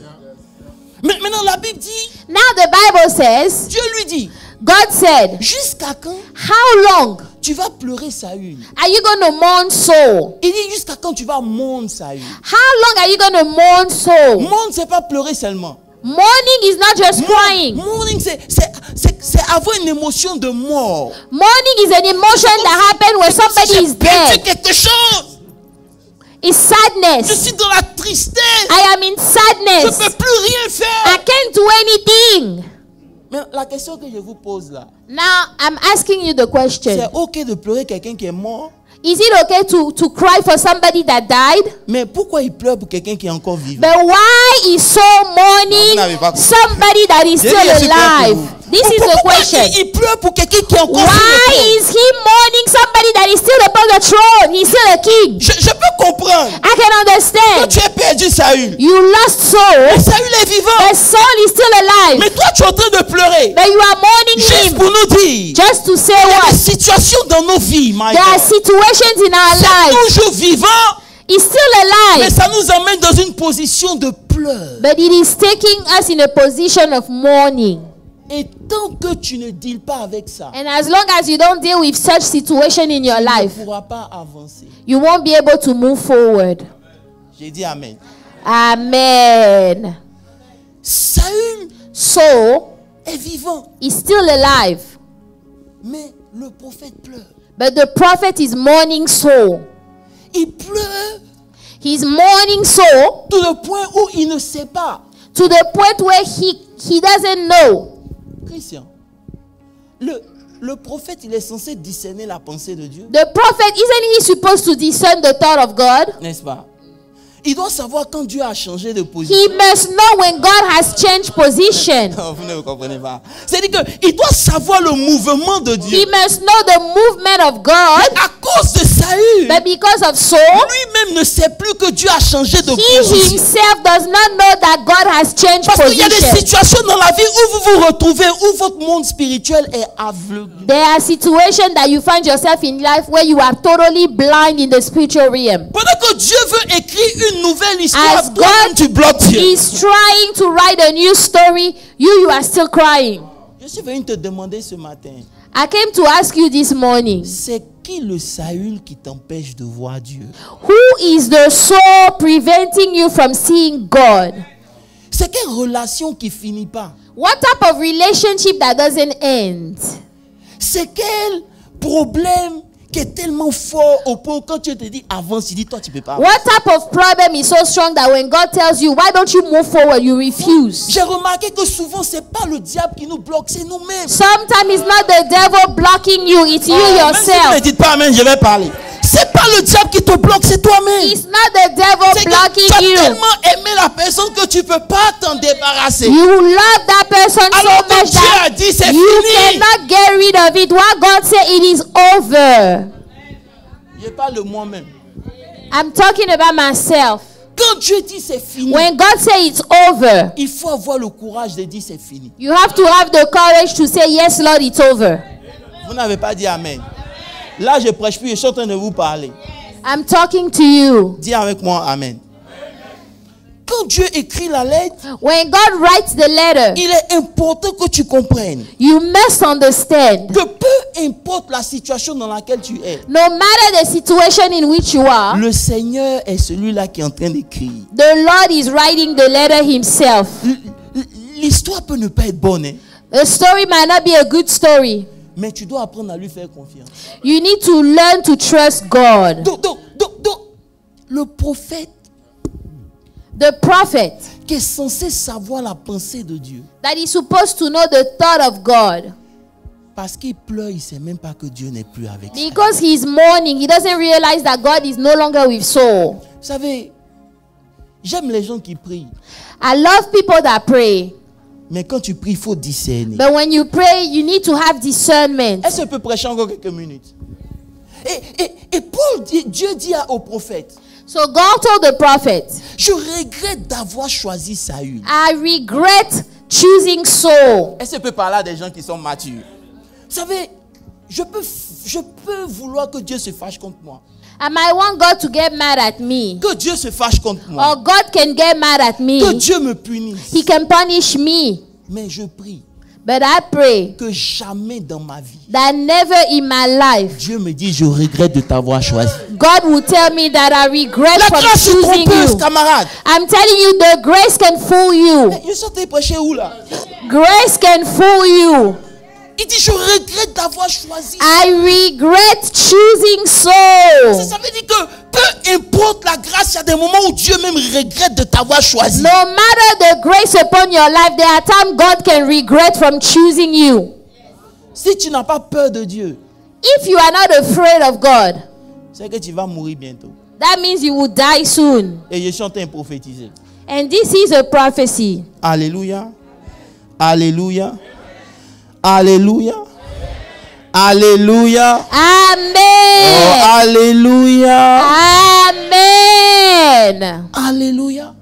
Speaker 1: Mais maintenant, la Bible dit,
Speaker 2: Now the Bible says,
Speaker 1: Dieu lui dit,
Speaker 2: God said,
Speaker 1: jusqu'à quand
Speaker 2: how long
Speaker 1: tu vas pleurer Saül?
Speaker 2: are you going to mourn Saul?
Speaker 1: Il dit, jusqu'à quand tu vas mourner Saül?
Speaker 2: How long are you going to mourn Saul?
Speaker 1: Mourner, c'est pas pleurer seulement.
Speaker 2: Mourning is not just crying.
Speaker 1: Mourning, c'est avoir une émotion de mort.
Speaker 2: Mourning is an emotion that happens when somebody
Speaker 1: J'ai
Speaker 2: is
Speaker 1: perdu
Speaker 2: dead.
Speaker 1: quelque chose.
Speaker 2: It's
Speaker 1: Je
Speaker 2: sadness.
Speaker 1: suis dans la tristesse.
Speaker 2: I am in
Speaker 1: Je
Speaker 2: sadness.
Speaker 1: ne peux plus rien
Speaker 2: I
Speaker 1: faire.
Speaker 2: can't do anything.
Speaker 1: Mais la question que je vous pose là,
Speaker 2: Now I'm asking you the question.
Speaker 1: c'est ok de pleurer quelqu'un qui est mort,
Speaker 2: Is it okay to cry for somebody that died?
Speaker 1: mais pourquoi il pleure pour quelqu'un qui est encore vivant?
Speaker 2: But why is Saul
Speaker 1: Non, vous n'avez pas
Speaker 2: mourning
Speaker 1: compris.
Speaker 2: somebody that is
Speaker 1: J'ai
Speaker 2: still
Speaker 1: dit, je suis prêt pour
Speaker 2: alive?
Speaker 1: vous.
Speaker 2: This is the
Speaker 1: Pourquoi
Speaker 2: question.
Speaker 1: il pleure pour quelqu'un qui est encore
Speaker 2: Why
Speaker 1: vivant?
Speaker 2: is he mourning somebody that is still upon the throne? He's still a king.
Speaker 1: Je peux comprendre.
Speaker 2: I can
Speaker 1: Quand
Speaker 2: understand.
Speaker 1: tu as perdu Saül,
Speaker 2: You lost Saul,
Speaker 1: Saül est vivant.
Speaker 2: but Saul is still alive.
Speaker 1: Mais toi, tu es en train de pleurer.
Speaker 2: But you are mourning
Speaker 1: Juste
Speaker 2: him
Speaker 1: pour nous dire,
Speaker 2: just to say
Speaker 1: il y a
Speaker 2: what?
Speaker 1: des situations dans nos vies, my
Speaker 2: There are
Speaker 1: God.
Speaker 2: situations in our lives.
Speaker 1: Toujours vivant,
Speaker 2: He's still
Speaker 1: mais
Speaker 2: alive,
Speaker 1: ça nous emmène dans une position de pleurs.
Speaker 2: but it is taking us in a position of mourning.
Speaker 1: Et tant que tu ne deals pas avec ça,
Speaker 2: And as long as you don't deal with such situation in your
Speaker 1: tu ne
Speaker 2: life,
Speaker 1: pourras pas avancer.
Speaker 2: you won't be able to move forward.
Speaker 1: J'ai dit amen.
Speaker 2: Amen.
Speaker 1: Saül
Speaker 2: Saul
Speaker 1: est vivant,
Speaker 2: is still alive,
Speaker 1: mais le prophète pleure.
Speaker 2: but the prophet is mourning Saul.
Speaker 1: Il pleure
Speaker 2: He's mourning so
Speaker 1: tout le point où il ne sait pas.
Speaker 2: to the point where he doesn't know.
Speaker 1: Christian, le prophète, il est censé discerner la pensée de Dieu,
Speaker 2: The prophet, isn't he supposed to discern the thought of God?
Speaker 1: n'est-ce pas? Il doit savoir quand Dieu a changé de position.
Speaker 2: He must know when God has changed position.
Speaker 1: Non, vous ne me comprenez pas. C'est-à-dire qu'il doit savoir le mouvement de Dieu.
Speaker 2: He must know the movement of God,
Speaker 1: À cause de Saül,
Speaker 2: but because of Saul,
Speaker 1: lui-même ne sait plus que Dieu a changé de
Speaker 2: he
Speaker 1: position.
Speaker 2: himself does not know that God has changed
Speaker 1: Parce qu'il y a des
Speaker 2: position.
Speaker 1: situations dans la vie où vous vous retrouvez, où votre monde spirituel est aveugle.
Speaker 2: There are situations that you find yourself in life where you are totally blind in the spiritual realm.
Speaker 1: Pendant que Dieu veut écrire une nouvelle histoire,
Speaker 2: As
Speaker 1: toi-même
Speaker 2: God
Speaker 1: tu bloques Dieu.
Speaker 2: is trying to write a new story, you are still crying.
Speaker 1: Je suis venu te demander ce matin,
Speaker 2: I came to ask you this morning,
Speaker 1: c'est qui le Saül qui t'empêche de voir Dieu?
Speaker 2: who is the soul preventing you from seeing God?
Speaker 1: C'est quelle relation qui finit pas?
Speaker 2: What type of relationship that doesn't end?
Speaker 1: C'est quel problème qui est tellement fort au point où quand Dieu te dit avance, tu dis toi tu peux pas.
Speaker 2: What type of problem is so strong that when God tells you, why don't you move forward, you refuse?
Speaker 1: J'ai remarqué que souvent c'est pas le diable qui nous bloque, c'est nous-mêmes.
Speaker 2: Sometimes it's not the devil blocking you, it's you
Speaker 1: Même si vous ne
Speaker 2: yourself.
Speaker 1: dites pas amen, je vais parler. C'est pas le diable qui te bloque, c'est toi-même.
Speaker 2: It's not the devil
Speaker 1: C'est que
Speaker 2: blocking
Speaker 1: tu as
Speaker 2: you.
Speaker 1: tellement aimé la personne que tu peux pas t'en débarrasser.
Speaker 2: You love that person
Speaker 1: Alors
Speaker 2: so
Speaker 1: que
Speaker 2: much
Speaker 1: Dieu
Speaker 2: that
Speaker 1: a dit c'est
Speaker 2: you
Speaker 1: fini.
Speaker 2: cannot get rid of it. What God said, it is over.
Speaker 1: Je parle de moi-même.
Speaker 2: I'm talking about myself.
Speaker 1: Quand Dieu dit c'est fini,
Speaker 2: When God says it's over,
Speaker 1: il faut avoir le courage de dire c'est fini.
Speaker 2: you have to have the courage to say, yes, Lord, it's over.
Speaker 1: Vous n'avez pas dit amen. Là, je prêche plus, je suis en train de vous parler.
Speaker 2: I'm talking to you.
Speaker 1: Dis avec moi amen. Quand Dieu écrit la lettre,
Speaker 2: When God writes the letter,
Speaker 1: il est important que tu comprennes
Speaker 2: you must understand.
Speaker 1: que peu importe la situation dans laquelle tu es,
Speaker 2: No matter the situation in which you are,
Speaker 1: le Seigneur est celui-là qui est en train d'écrire.
Speaker 2: the Lord is writing the letter himself.
Speaker 1: L'histoire peut ne pas être bonne, hein,
Speaker 2: The story might not be a good story.
Speaker 1: mais tu dois apprendre à lui faire confiance.
Speaker 2: You need to learn to trust God.
Speaker 1: Donc, le prophète
Speaker 2: The prophet
Speaker 1: qui est censé savoir la pensée de Dieu,
Speaker 2: that is supposed to know the thought of God,
Speaker 1: parce qu'il pleure, il ne sait même pas que Dieu n'est plus avec lui.
Speaker 2: because he's mourning, he doesn't realize that God is no longer with Saul.
Speaker 1: Vous savez, j'aime les gens qui prient,
Speaker 2: I love people that pray,
Speaker 1: mais quand tu pries, il faut discerner.
Speaker 2: but when you pray, you need to have discernment.
Speaker 1: Est-ce que je peux prêcher encore quelques minutes? Et Paul dit, Dieu dit au prophète,
Speaker 2: So God told the prophet,
Speaker 1: je regrette d'avoir choisi Saül.
Speaker 2: I regret choosing Saul.
Speaker 1: Est-ce que je peux parler à des gens qui sont matures? Vous savez, je peux vouloir que Dieu se fâche contre moi.
Speaker 2: I might want God to get mad at me,
Speaker 1: Que Dieu se fâche contre moi.
Speaker 2: or God can get mad at
Speaker 1: Que
Speaker 2: me.
Speaker 1: Dieu me punisse.
Speaker 2: He can punish me.
Speaker 1: Mais je prie
Speaker 2: But I pray
Speaker 1: que jamais dans ma vie,
Speaker 2: that never in my life
Speaker 1: Dieu me dit, je regrette de t'avoir choisi.
Speaker 2: God will tell me that I regret
Speaker 1: La
Speaker 2: from
Speaker 1: grâce est
Speaker 2: choosing
Speaker 1: trompeuse,
Speaker 2: you.
Speaker 1: camarade.
Speaker 2: I'm telling you, the grace can fool you.
Speaker 1: Je suis en train de prêcher où là?
Speaker 2: Grace can fool you.
Speaker 1: Il dit, je regrette d'avoir choisi.
Speaker 2: I regret choosing Saul.
Speaker 1: Ça veut dire que peu importe la grâce, il y a des moments où Dieu même regrette de t'avoir choisi.
Speaker 2: No matter the grace upon your life, there are times God can regret from choosing you.
Speaker 1: Si tu n'as pas peur de Dieu,
Speaker 2: If you are not afraid of God,
Speaker 1: c'est que tu vas mourir bientôt.
Speaker 2: that means you will die soon.
Speaker 1: Et je suis en train de prophétiser.
Speaker 2: And this is a prophecy.
Speaker 1: Alléluia. Alléluia. Alléluia. Alléluia.
Speaker 2: Amen.
Speaker 1: Oh, alléluia.
Speaker 2: Amen.
Speaker 1: Alléluia.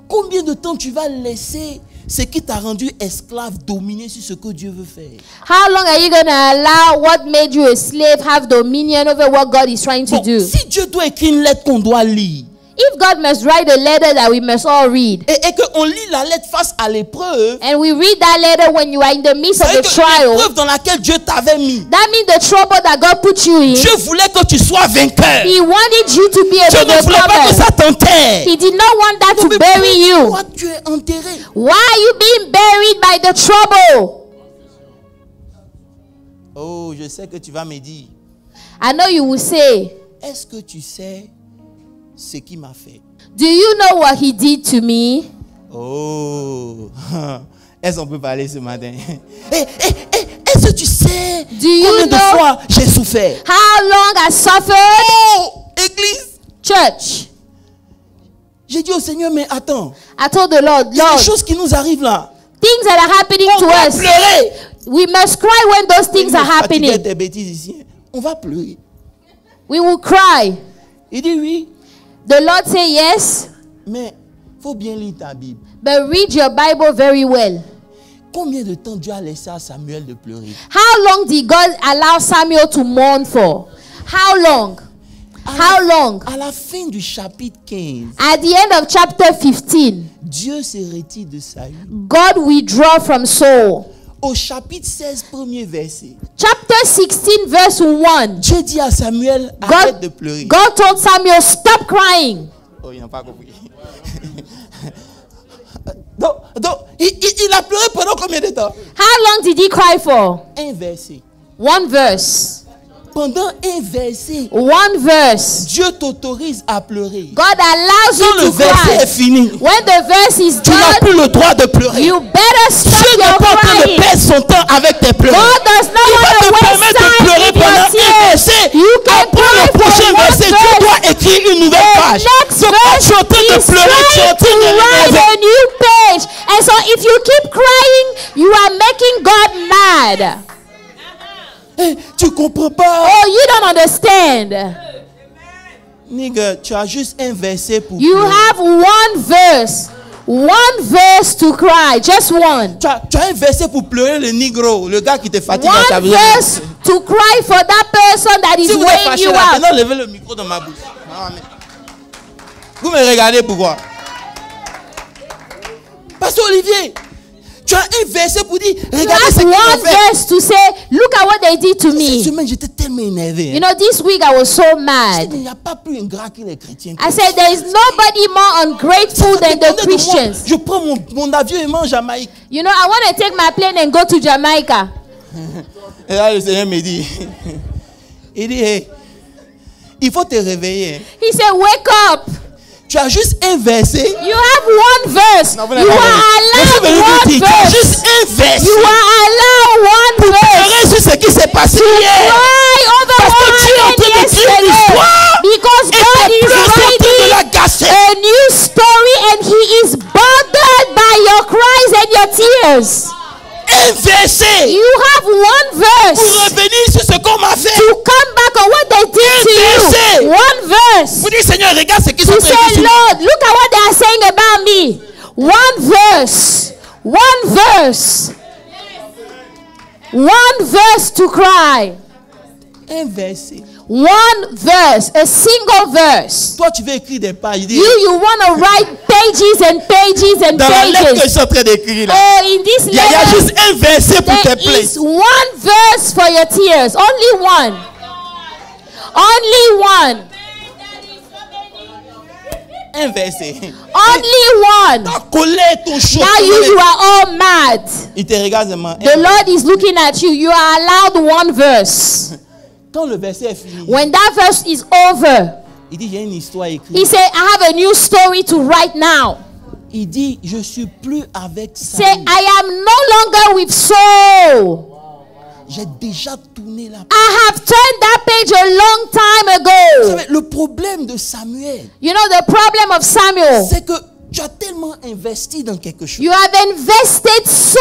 Speaker 1: Combien de temps tu vas laisser ce qui t'a rendu esclave dominer sur ce que Dieu veut faire?
Speaker 2: How long are you going to allow what made you a slave have dominion over what God is trying to
Speaker 1: Bon,
Speaker 2: do?
Speaker 1: si Dieu doit écrire une lettre qu'on doit lire,
Speaker 2: If God must write a letter that we must all read,
Speaker 1: et qu'on lit la lettre face à l'épreuve,
Speaker 2: and we read that letter when you are in the midst of
Speaker 1: c'est
Speaker 2: the
Speaker 1: que
Speaker 2: trial,
Speaker 1: l'épreuve dans laquelle Dieu t'avait mis,
Speaker 2: that means the trouble that God put you in,
Speaker 1: Dieu voulait que tu sois vainqueur.
Speaker 2: He wanted you to be
Speaker 1: Dieu
Speaker 2: able
Speaker 1: ne
Speaker 2: to
Speaker 1: voulait pas que
Speaker 2: overcome.
Speaker 1: ça t'enterre.
Speaker 2: He did not want that to
Speaker 1: Mais
Speaker 2: bury you.
Speaker 1: pourquoi tu es enterré?
Speaker 2: Why are you being buried by the trouble?
Speaker 1: Oh, je sais que tu vas me dire,
Speaker 2: I know you will say,
Speaker 1: est-ce que tu sais ce qu'il m'a fait.
Speaker 2: Do you know what he did to me?
Speaker 1: Oh, est-ce qu'on peut parler ce matin? Est-ce que tu sais combien de fois j'ai souffert?
Speaker 2: How long I suffered?
Speaker 1: Oh, Église.
Speaker 2: Church.
Speaker 1: J'ai dit au Seigneur, mais attends.
Speaker 2: I told the Lord,
Speaker 1: Il y a
Speaker 2: Lord,
Speaker 1: des choses qui nous arrivent là.
Speaker 2: things that are happening
Speaker 1: On
Speaker 2: to
Speaker 1: va
Speaker 2: us.
Speaker 1: pleurer.
Speaker 2: We must cry when those things are happening.
Speaker 1: Des bêtises ici. On va pleurer.
Speaker 2: We will cry.
Speaker 1: Il dit oui,
Speaker 2: The Lord say yes,
Speaker 1: mais faut bien lire ta Bible.
Speaker 2: but read your Bible very well.
Speaker 1: Combien de temps Dieu a laissé à Samuel de pleurer?
Speaker 2: How long did God allow Samuel to mourn for? How long? How long?
Speaker 1: À la fin du chapitre 15,
Speaker 2: At the end of chapter 15,
Speaker 1: Dieu se retire de Saül.
Speaker 2: God withdraw from Saul.
Speaker 1: Au chapitre 16, premier verset,
Speaker 2: Chapter 16, verse 1.
Speaker 1: Dieu dit à Samuel, arrête de pleurer.
Speaker 2: God told Samuel, stop crying.
Speaker 1: Oh, il n'a pas compris. donc il a pleuré pendant combien de temps?
Speaker 2: How long did he cry for?
Speaker 1: Un verset.
Speaker 2: One verse.
Speaker 1: Pendant un verset,
Speaker 2: One verse.
Speaker 1: Dieu t'autorise à pleurer.
Speaker 2: God allows
Speaker 1: Quand
Speaker 2: you
Speaker 1: le
Speaker 2: to
Speaker 1: verset est
Speaker 2: cry.
Speaker 1: fini,
Speaker 2: When the verse is
Speaker 1: tu n'as
Speaker 2: done,
Speaker 1: plus le droit de pleurer.
Speaker 2: you better stop
Speaker 1: Dieu n'est
Speaker 2: your
Speaker 1: pas en train de
Speaker 2: crying.
Speaker 1: perdre son temps avec tes pleurs.
Speaker 2: God does not
Speaker 1: Il va
Speaker 2: want
Speaker 1: te
Speaker 2: to waste
Speaker 1: permettre de
Speaker 2: time
Speaker 1: pleurer
Speaker 2: with
Speaker 1: pendant
Speaker 2: your
Speaker 1: un
Speaker 2: tears.
Speaker 1: verset.
Speaker 2: You can
Speaker 1: Après
Speaker 2: cry
Speaker 1: le
Speaker 2: for
Speaker 1: prochain
Speaker 2: one
Speaker 1: verset, tu
Speaker 2: verse.
Speaker 1: dois écrire une nouvelle
Speaker 2: The
Speaker 1: page.
Speaker 2: next
Speaker 1: Donc quand tu es en train de
Speaker 2: verse
Speaker 1: pleurer, tu es en
Speaker 2: is
Speaker 1: train
Speaker 2: trying
Speaker 1: de
Speaker 2: to write
Speaker 1: l'énerver.
Speaker 2: a new page. And so if you keep crying, you are making God mad.
Speaker 1: Tu comprends pas?
Speaker 2: Oh, you don't understand.
Speaker 1: Nigga, tu as juste un verset pour
Speaker 2: You
Speaker 1: pleurer.
Speaker 2: have one verse. One verse to cry. Just one.
Speaker 1: Tu as un verset pour pleurer le nigro, le gars qui te fatigue à ta
Speaker 2: One
Speaker 1: vie.
Speaker 2: verse to cry for that person that is
Speaker 1: Si vous êtes
Speaker 2: weighing
Speaker 1: fâché
Speaker 2: you
Speaker 1: là,
Speaker 2: out.
Speaker 1: maintenant levez le micro dans ma bouche. Ah, mais- Vous me regardez pourquoi? Pasteur Olivier, tu as un verset pour dire,
Speaker 2: You
Speaker 1: regardez ce
Speaker 2: have
Speaker 1: qu'ils
Speaker 2: one
Speaker 1: ont fait.
Speaker 2: verse to say, look at what they did to
Speaker 1: Cette
Speaker 2: me.
Speaker 1: semaine, j'étais tellement énervé.
Speaker 2: You know, this week I was so
Speaker 1: Il
Speaker 2: mad.
Speaker 1: n'y a pas plus ingrat que les chrétiens.
Speaker 2: I said, there is nobody more ungrateful than the
Speaker 1: Dépendez de moi.
Speaker 2: Christians.
Speaker 1: Je prends mon avion et mange en Jamaïque.
Speaker 2: You know, I want to take my plane and go to Jamaica.
Speaker 1: Et là, le Seigneur me dit, il dit, hey, il faut te réveiller.
Speaker 2: He said, wake up.
Speaker 1: Tu as juste un verset.
Speaker 2: You have one verse.
Speaker 1: Non, vous
Speaker 2: You
Speaker 1: n'avez pas
Speaker 2: are
Speaker 1: compris. Je suis venu
Speaker 2: allowed
Speaker 1: vous
Speaker 2: one
Speaker 1: dire, tu as
Speaker 2: verse.
Speaker 1: juste un verset.
Speaker 2: You are allowed one verse.
Speaker 1: Pleurer sur ce qui s'est passé hier.
Speaker 2: Cry over
Speaker 1: Parce que
Speaker 2: what
Speaker 1: Dieu est en train
Speaker 2: happened
Speaker 1: d'écrire une
Speaker 2: yesterday.
Speaker 1: histoire.
Speaker 2: Because
Speaker 1: Et
Speaker 2: God
Speaker 1: tes
Speaker 2: is
Speaker 1: pleurs sont en train de la
Speaker 2: writing
Speaker 1: gâcher.
Speaker 2: a new story and He is bothered by your cries and your tears.
Speaker 1: Un verset.
Speaker 2: You have one
Speaker 1: Pour
Speaker 2: verse
Speaker 1: revenir sur ce qu'on m'a fait.
Speaker 2: to come back on what they did to
Speaker 1: verset.
Speaker 2: you. One verse.
Speaker 1: Vous dites, Seigneur, regarde ce qu'ils sont
Speaker 2: To
Speaker 1: en train de
Speaker 2: say,
Speaker 1: dire.
Speaker 2: Lord, look at what they are saying about me. One verse. One verse. One verse to cry.
Speaker 1: Un verset.
Speaker 2: One verse. A single verse.
Speaker 1: Toi, tu veux écrire des pages. Il dit,
Speaker 2: You want to write pages and pages and
Speaker 1: dans la lettre que je
Speaker 2: pages.
Speaker 1: suis en train d'écrire là,
Speaker 2: Oh, in this
Speaker 1: il y a
Speaker 2: letter,
Speaker 1: juste un verset pour tes
Speaker 2: there
Speaker 1: plaintes.
Speaker 2: is one verse for your tears. Only one. Only one.
Speaker 1: Un verset.
Speaker 2: Only one.
Speaker 1: Ta colère, ton chaud.
Speaker 2: Now you are all mad.
Speaker 1: Il te regarde seulement.
Speaker 2: The Lord is looking at you. You are allowed one verse.
Speaker 1: Quand le verset est fini,
Speaker 2: When that verse is over,
Speaker 1: il dit, j'ai une histoire écrite.
Speaker 2: He said, I have a new story to write now.
Speaker 1: Il dit, je suis plus avec ça.
Speaker 2: Say, I am no longer with Saul.
Speaker 1: J'ai déjà tourné la page.
Speaker 2: I have turned that page a long time
Speaker 1: Vous
Speaker 2: ago.
Speaker 1: savez, le problème de Samuel,
Speaker 2: You know the problem of Samuel?
Speaker 1: c'est que tu as tellement investi dans quelque chose
Speaker 2: You have invested so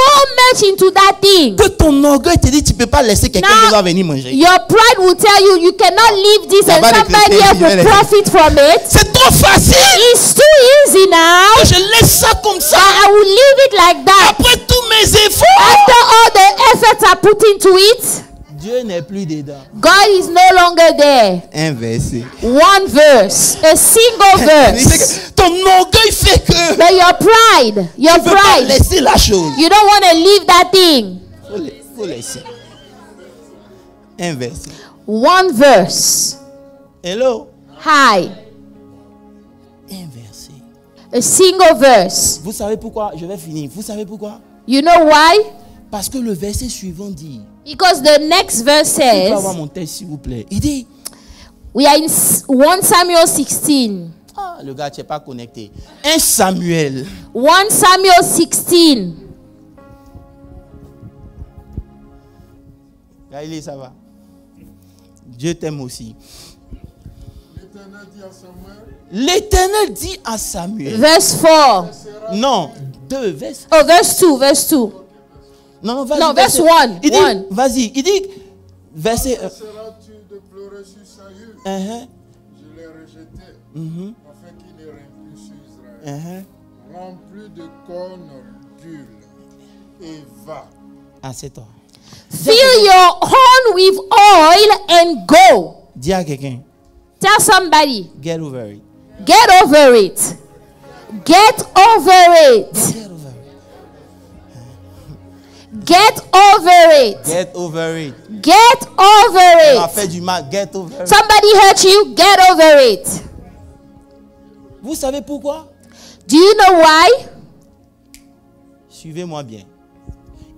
Speaker 2: much into that thing.
Speaker 1: que ton orgueil te dit, tu ne peux pas laisser quelqu'un
Speaker 2: Now,
Speaker 1: qui va venir manger.
Speaker 2: Your pride will tell you you cannot leave this and
Speaker 1: Là-bas, les
Speaker 2: somebody
Speaker 1: chrétiens,
Speaker 2: else will
Speaker 1: ils viennent.
Speaker 2: profit from it.
Speaker 1: C'est trop facile.
Speaker 2: It's too easy now.
Speaker 1: Je laisse ça comme ça.
Speaker 2: I will leave it like that.
Speaker 1: Après tous mes efforts,
Speaker 2: After all the efforts I put into it,
Speaker 1: Dieu n'est plus dedans.
Speaker 2: God is no longer there.
Speaker 1: Un verset.
Speaker 2: One verse, a single verse.
Speaker 1: Ton orgueil fait que
Speaker 2: But your pride,
Speaker 1: tu ne peux pas
Speaker 2: pride,
Speaker 1: laisser la chose.
Speaker 2: you don't want to leave that thing.
Speaker 1: Faut laisser. Un verset.
Speaker 2: One verse.
Speaker 1: Hello.
Speaker 2: Hi.
Speaker 1: Un verset.
Speaker 2: A single verse.
Speaker 1: Vous savez pourquoi? Je vais finir. Vous savez pourquoi?
Speaker 2: You know why?
Speaker 1: Parce que le verset suivant dit.
Speaker 2: Because the next verse
Speaker 1: Je peux
Speaker 2: says,
Speaker 1: avoir mon texte, s'il vous plaît. Il dit,
Speaker 2: we are in 1 Samuel 16.
Speaker 1: Ah, le gars, tu n'es pas connecté. 1 Samuel.
Speaker 2: 1 Samuel 16.
Speaker 1: Gaël, ça va. Dieu t'aime aussi. L'Éternel dit à Samuel.
Speaker 2: Verse 4.
Speaker 1: Non, 2. Verse.
Speaker 2: Oh, verse 2. Verse 2.
Speaker 1: Non, vas-y.
Speaker 2: No, verse 1.
Speaker 1: Il dit, vas-y. Il dit, verset.
Speaker 3: Cesseras-tu de pleurer sur Saül? Je l'ai rejeté, afin qu'il ne règne plus sur Israël. Remplis de cornes d'huile et va.
Speaker 1: Ah, c'est toi.
Speaker 2: Fill your horn with oil and go.
Speaker 1: Dis à quelqu'un.
Speaker 2: Tell somebody.
Speaker 1: Get over it.
Speaker 2: Get over it. Get over it.
Speaker 1: Get over it.
Speaker 2: Get over it.
Speaker 1: Get over it.
Speaker 2: Get over
Speaker 1: On a
Speaker 2: it.
Speaker 1: fait du mal. Get over it.
Speaker 2: Somebody hurt you. Get over it.
Speaker 1: Vous savez pourquoi?
Speaker 2: Do you know why?
Speaker 1: Suivez-moi bien.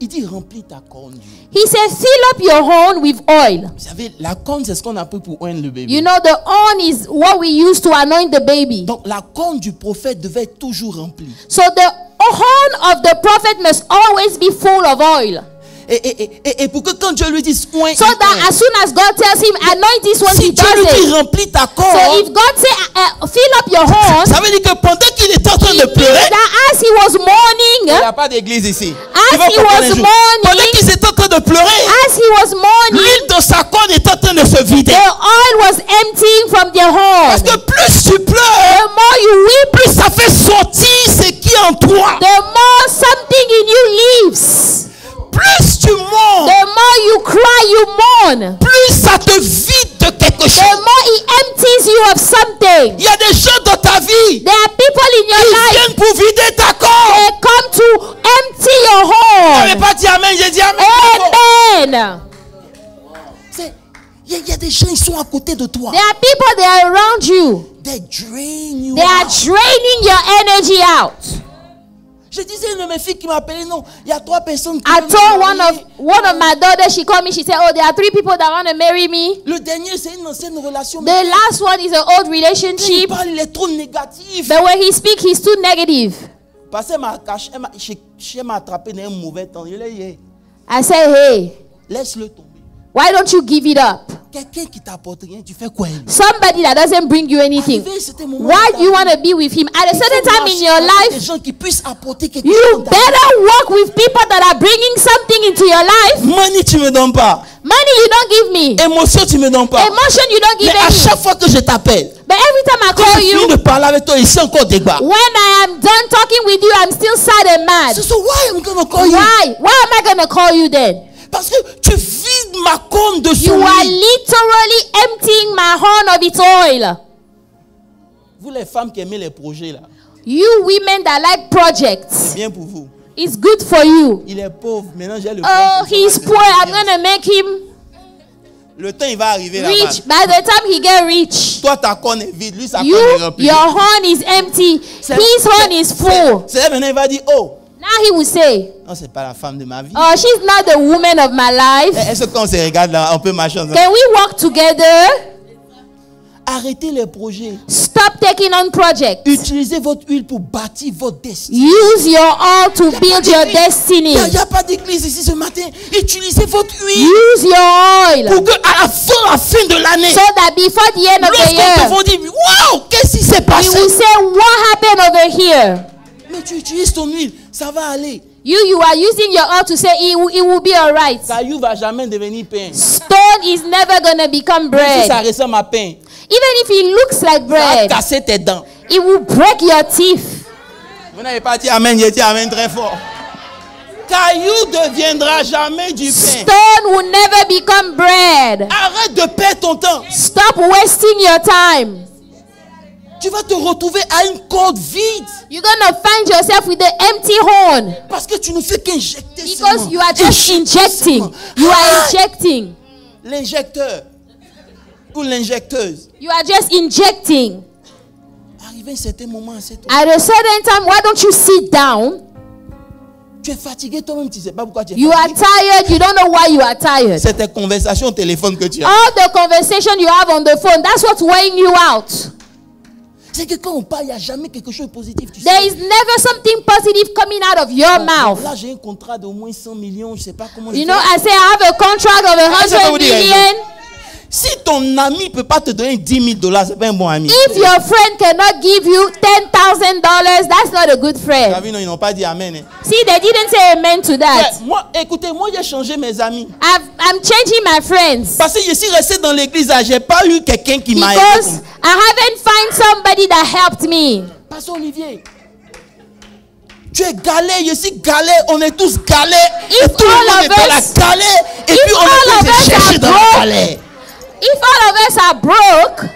Speaker 1: Il dit remplis ta corne d'huile.
Speaker 2: He said, fill up your horn with oil.
Speaker 1: Vous savez, la corne, c'est ce qu'on a pris pour oindre le bébé.
Speaker 2: You know, the horn is what we use to anoint the baby.
Speaker 1: Donc, la corne du prophète devait être toujours remplie.
Speaker 2: So the horn of the prophet must always be full of oil.
Speaker 1: Et pour que quand Dieu lui dise oint,
Speaker 2: So that as soon as God tells him, anoint this one,
Speaker 1: si
Speaker 2: he
Speaker 1: Dieu
Speaker 2: does
Speaker 1: lui dit
Speaker 2: it.
Speaker 1: remplis ta
Speaker 2: So
Speaker 1: corne,
Speaker 2: if God say, fill up your horn,
Speaker 1: ça veut dire que pendant qu'il était en train de
Speaker 2: it means
Speaker 1: pleurer,
Speaker 2: that as he was
Speaker 1: il n'y
Speaker 2: mourning,
Speaker 1: a pas d'église ici.
Speaker 2: As
Speaker 1: Tu vas
Speaker 2: he
Speaker 1: comprendre
Speaker 2: was
Speaker 1: un jour.
Speaker 2: mourning,
Speaker 1: Pendant qu'il était en train de pleurer,
Speaker 2: as he was mourning,
Speaker 1: l'huile de sa corne est en train de se vider.
Speaker 2: the oil was emptying from the horn.
Speaker 1: Parce que plus tu pleures,
Speaker 2: The more you weep,
Speaker 1: plus ça fait sortir ce qui est en toi.
Speaker 2: the more something in you leaves.
Speaker 1: Plus tu montes,
Speaker 2: The more you cry, you mourn.
Speaker 1: plus ça te vide de quelque
Speaker 2: The
Speaker 1: chose.
Speaker 2: more he empties you of something.
Speaker 1: Il y a des gens dans ta vie
Speaker 2: There are people in your
Speaker 1: qui
Speaker 2: life,
Speaker 1: viennent pour vider ta corne.
Speaker 2: they come to empty your
Speaker 1: Je n'avais
Speaker 2: horn.
Speaker 1: pas dit amen, j'ai dit amen.
Speaker 2: Amen.
Speaker 1: Il y a des gens, ils sont à côté de toi.
Speaker 2: There are people that are around you.
Speaker 1: They drain you
Speaker 2: They are
Speaker 1: out.
Speaker 2: draining your energy out.
Speaker 1: Je disais à une de mes filles qui m'appelait, non, il y a 3 personnes qui
Speaker 2: I
Speaker 1: veulent
Speaker 2: told
Speaker 1: me
Speaker 2: one
Speaker 1: marier.
Speaker 2: of my daughters, she called me, she said, oh, there are 3 people that want to marry me.
Speaker 1: Le dernier, c'est une ancienne relation.
Speaker 2: The last one is an old
Speaker 1: Il
Speaker 2: relationship.
Speaker 1: parle, il est trop négatif.
Speaker 2: But when he speaks, he's too negative.
Speaker 1: Parce qu'elle m'a caché, elle m'a attrapé dans un mauvais temps. Je l'ai dit,
Speaker 2: I said, hey,
Speaker 1: laisse-le tomber.
Speaker 2: why don't you give it up?
Speaker 1: Quelqu'un qui t'apporte rien, tu fais quoi?
Speaker 2: Somebody that doesn't bring you anything.
Speaker 1: Arrivé, c'était mon
Speaker 2: Why do you want to be with him? At a certain time in your
Speaker 1: Des
Speaker 2: life,
Speaker 1: gens qui puissent apporter quelque
Speaker 2: you
Speaker 1: chose.
Speaker 2: better work with people that are bringing something into your life.
Speaker 1: Money, tu me donnes pas.
Speaker 2: Money you don't give me.
Speaker 1: Émotion, tu me donnes pas.
Speaker 2: Emotion you don't give
Speaker 1: Mais à
Speaker 2: me.
Speaker 1: chaque fois que je t'appelle,
Speaker 2: But every time I
Speaker 1: quand
Speaker 2: call
Speaker 1: je finis
Speaker 2: you,
Speaker 1: de parler avec toi, ici encore débat.
Speaker 2: when I am done talking with you, I'm still sad and mad.
Speaker 1: So why I'm gonna call you?
Speaker 2: Why? Why am I going to call you then?
Speaker 1: Parce que tu vides ma corne de
Speaker 2: You
Speaker 1: son
Speaker 2: are
Speaker 1: lit.
Speaker 2: literally emptying my horn of its oil.
Speaker 1: Vous les femmes qui aimez les projets là,
Speaker 2: You women that like projects,
Speaker 1: bien pour vous.
Speaker 2: it's good for you.
Speaker 1: Il est pauvre, maintenant j'ai le
Speaker 2: Oh,
Speaker 1: plan.
Speaker 2: he's poor. I'm going to make him
Speaker 1: Le temps il va arriver là-bas.
Speaker 2: rich. By the time he get rich,
Speaker 1: Toi ta corne est vide, lui sa corne est remplie.
Speaker 2: your horn is empty. His horn is full.
Speaker 1: C'est là maintenant il va dire, oh,
Speaker 2: Now he will say,
Speaker 1: non c'est pas la femme de ma vie.
Speaker 2: oh, she's not the woman of my life.
Speaker 1: Est-ce que quand on se regarde là, on peut marcher ensemble?
Speaker 2: Can we work together?
Speaker 1: Arrêtez les projets.
Speaker 2: Stop taking on projects.
Speaker 1: Utilisez votre huile pour bâtir votre destinée.
Speaker 2: Use your all to build your destiny.
Speaker 1: Il n'y a pas d'église ici ce matin. Utilisez votre huile
Speaker 2: Use your oil
Speaker 1: pour que à la fin de l'année,
Speaker 2: so that before the end of the
Speaker 1: lorsqu'on te
Speaker 2: year,
Speaker 1: va dire, waouh, qu'est-ce qui s'est
Speaker 2: you
Speaker 1: passé?
Speaker 2: will say, what happened over here?
Speaker 1: Mais tu utilises ton huile, ça va aller.
Speaker 2: You are using your oil to say it will be all right.
Speaker 1: Caillou va jamais devenir pain.
Speaker 2: Stone is never going to become
Speaker 1: Même si ça
Speaker 2: bread.
Speaker 1: ressemble à pain,
Speaker 2: Even if it looks like
Speaker 1: ça va
Speaker 2: bread,
Speaker 1: casser tes dents.
Speaker 2: it will break your teeth.
Speaker 1: Vous n'avez pas dit amen, j'ai dit amen très fort. Caillou ne deviendra jamais du pain.
Speaker 2: Stone will never become bread.
Speaker 1: Arrête de perdre ton temps.
Speaker 2: Stop wasting your time.
Speaker 1: Tu vas te retrouver à une corde vide
Speaker 2: You're going to find yourself with the empty horn
Speaker 1: parce que tu ne fais qu'injecter
Speaker 2: because
Speaker 1: seulement.
Speaker 2: you are just injecting. You are injecting.
Speaker 1: L'injecteur ou l'injecteuse.
Speaker 2: You are just injecting.
Speaker 1: Arrivé à un certain moment, assieds-toi.
Speaker 2: At a certain time, why don't you sit down?
Speaker 1: Tu es fatigué toi-même, tu ne sais pas pourquoi tu es
Speaker 2: You are
Speaker 1: fatigué.
Speaker 2: tired. You don't know why you are tired.
Speaker 1: C'est tes conversations au téléphone que tu as.
Speaker 2: All the conversation you have on the phone, that's what's weighing you out.
Speaker 1: C'est que quand on parle, il n'y a jamais quelque chose de positif. Tu
Speaker 2: There
Speaker 1: sais.
Speaker 2: is never something positive coming out of your mouth.
Speaker 1: Là, j'ai un contrat d'au moins 100 millions. Je ne sais pas comment
Speaker 2: You
Speaker 1: je
Speaker 2: know,
Speaker 1: fais.
Speaker 2: I say I have a contract of
Speaker 1: ça veut
Speaker 2: 100
Speaker 1: dire,
Speaker 2: million.
Speaker 1: Si ton ami ne peut pas te donner 10 000 $, c'est pas un bon ami.
Speaker 2: If your friend cannot give you $10,000, that's not a good friend.
Speaker 1: Non, ils n'ont pas dit amen. Hein.
Speaker 2: See, they didn't say amen to that.
Speaker 1: Ouais, moi, écoutez, moi j'ai changé mes amis.
Speaker 2: I'm changing my friends
Speaker 1: Parce que je suis resté dans l'église, je n'ai pas eu quelqu'un qui m'a aidé.
Speaker 2: because I haven't found somebody that helped me.
Speaker 1: Pasteur Olivier, tu es galère, je suis galère, on est tous galères.
Speaker 2: If
Speaker 1: Et tout le monde
Speaker 2: all
Speaker 1: est
Speaker 2: of
Speaker 1: dans la
Speaker 2: us-
Speaker 1: galère. Et
Speaker 2: if
Speaker 1: puis on
Speaker 2: all
Speaker 1: est
Speaker 2: of
Speaker 1: tous
Speaker 2: us
Speaker 1: chercher
Speaker 2: are
Speaker 1: dans la
Speaker 2: broke,
Speaker 1: galère.
Speaker 2: If all of us are broke,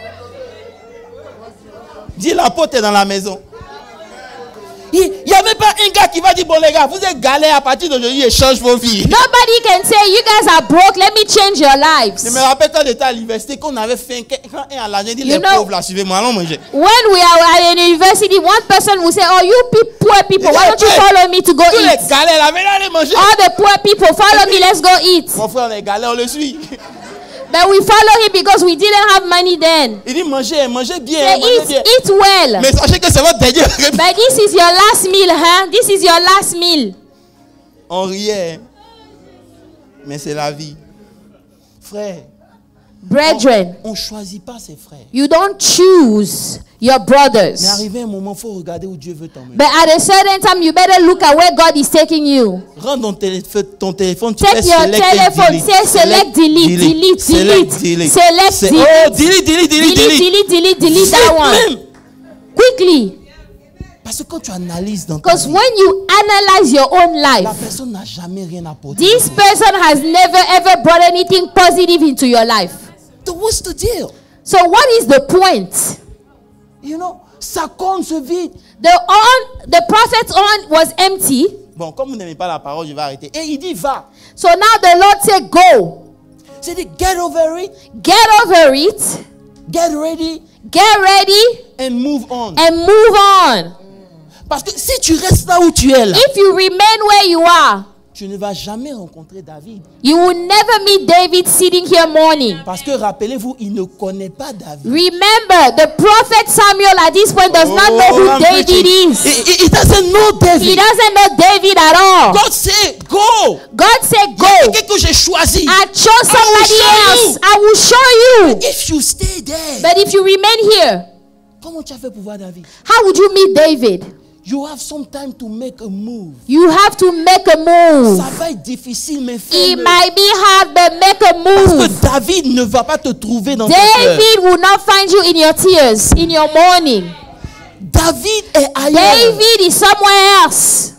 Speaker 1: Dis l'apôtre est dans la maison. Il n'y avait pas un gars qui va dire, bon les gars, vous êtes galère, à partir d'aujourd'hui, échange vos vies.
Speaker 2: nobody can say, you guys are broke, let me change your lives.
Speaker 1: Je me rappelle quand j'étais à l'université, qu'on avait fait quand un à l'argent, dit
Speaker 2: You
Speaker 1: les
Speaker 2: know-
Speaker 1: pauvres là, suivez-moi, allons manger.
Speaker 2: When we are at university, one person will say, oh, you poor people, why don't you follow me to go
Speaker 1: Tous les
Speaker 2: eat?
Speaker 1: galères là, venez aller manger.
Speaker 2: All the poor people, follow me, let's go eat.
Speaker 1: Mon frère, on est galère, on le suit.
Speaker 2: But we follow him because we didn't have money then.
Speaker 1: Il dit mangez, mangez bien,
Speaker 2: Say,
Speaker 1: mangez bien.
Speaker 2: eat well.
Speaker 1: Mais sachez que c'est votre dernier repas.
Speaker 2: But this is your last meal, huh? This is your last meal.
Speaker 1: On riait. Mais c'est la vie. Frère,
Speaker 2: Brethren,
Speaker 1: on ne choisit pas ses frères.
Speaker 2: you don't choose your
Speaker 1: Mais
Speaker 2: brothers.
Speaker 1: arrivé un moment, il faut regarder où Dieu veut t'emmener.
Speaker 2: But at a certain time, you better look at where God is taking you.
Speaker 1: Rends ton téléphone, tu
Speaker 2: Take
Speaker 1: fais
Speaker 2: your
Speaker 1: select et
Speaker 2: telephone,
Speaker 1: delete.
Speaker 2: say select, delete, delete,
Speaker 1: Select,
Speaker 2: delete,
Speaker 1: delete.
Speaker 2: select,
Speaker 1: C'est-
Speaker 2: delete.
Speaker 1: Oh, delete.
Speaker 2: Delete that
Speaker 1: Vite
Speaker 2: one.
Speaker 1: même.
Speaker 2: Quickly.
Speaker 1: Parce que quand tu analyses dans ta
Speaker 2: Because
Speaker 1: vie,
Speaker 2: when you analyze your own
Speaker 1: la
Speaker 2: life,
Speaker 1: personne n'a jamais rien apporté.
Speaker 2: this person has never ever brought anything positive into your life.
Speaker 1: So what's the deal?
Speaker 2: So what is the point?
Speaker 1: You know, ça compte se vide.
Speaker 2: The prophet's horn was empty.
Speaker 1: Bon, comme vous n'aimez pas la parole, je vais arrêter. Et il dit va.
Speaker 2: So now the Lord said, go.
Speaker 1: C'est dit get over it,
Speaker 2: Get over it.
Speaker 1: get ready
Speaker 2: Get ready
Speaker 1: and move on.
Speaker 2: and move on.
Speaker 1: Parce que si tu restes là où tu es là,
Speaker 2: If you remain where you are,
Speaker 1: tu ne vas jamais rencontrer David.
Speaker 2: you will never meet David sitting here mourning.
Speaker 1: Parce que rappelez-vous, il ne connaît pas David.
Speaker 2: Remember, the prophet Samuel at this point does not know who
Speaker 1: I'm
Speaker 2: David
Speaker 1: preaching.
Speaker 2: is.
Speaker 1: He doesn't know
Speaker 2: He
Speaker 1: David.
Speaker 2: doesn't know David at all.
Speaker 1: God say go.
Speaker 2: God said,
Speaker 1: Il y a
Speaker 2: go.
Speaker 1: quelqu'un que j'ai choisi.
Speaker 2: I chose somebody
Speaker 1: show
Speaker 2: else.
Speaker 1: you.
Speaker 2: I will show you.
Speaker 1: If you stay there,
Speaker 2: But if you remain here,
Speaker 1: comment tu as fait pour voir David?
Speaker 2: how would you meet David?
Speaker 1: You have some time to make a move.
Speaker 2: You have to make a move.
Speaker 1: Ça va être difficile, mais
Speaker 2: It
Speaker 1: fais-le.
Speaker 2: might be hard, but make a
Speaker 1: Parce
Speaker 2: move.
Speaker 1: que David ne va pas te trouver dans tes pleurs.
Speaker 2: David will not find you in your tears, in your mourning.
Speaker 1: David est ailleurs.
Speaker 2: David is somewhere else.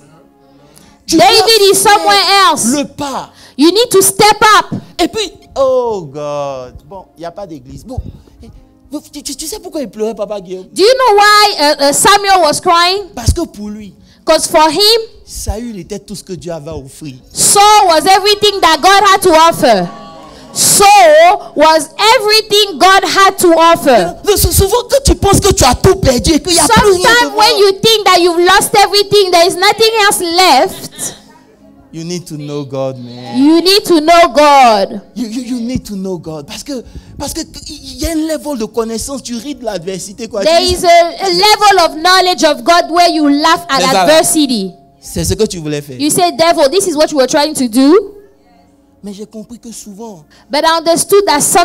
Speaker 1: Tu dois
Speaker 2: David is
Speaker 1: faire
Speaker 2: somewhere else.
Speaker 1: le pas.
Speaker 2: You need to step up.
Speaker 1: Et puis, oh God. Bon, il n'y a pas d'église. Bon, tu sais pourquoi il pleurait, Papa Guillaume?
Speaker 2: Do you know why Samuel was crying?
Speaker 1: Parce que pour lui,
Speaker 2: Because for him,
Speaker 1: Saül était tout ce que Dieu avait offert.
Speaker 2: Saul was everything that God had to offer. Saul was everything God had to offer.
Speaker 1: Souvent, quand tu penses que tu as tout perdu et qu'il n'y a plus rien
Speaker 2: Sometimes
Speaker 1: devant,
Speaker 2: when you think that you've lost everything, there is nothing else left.
Speaker 1: you need to know God, man.
Speaker 2: You need to know God.
Speaker 1: You need to know God. Parce que il y a un level de connaissance, tu ris de l'adversité. Quoi.
Speaker 2: There is a level of knowledge of God where you laugh at
Speaker 1: C'est ça, là.
Speaker 2: adversity.
Speaker 1: C'est ce que tu voulais faire.
Speaker 2: You say, devil, this is what you were trying to do.
Speaker 1: Mais j'ai compris que souvent,
Speaker 2: But I understood that
Speaker 1: tu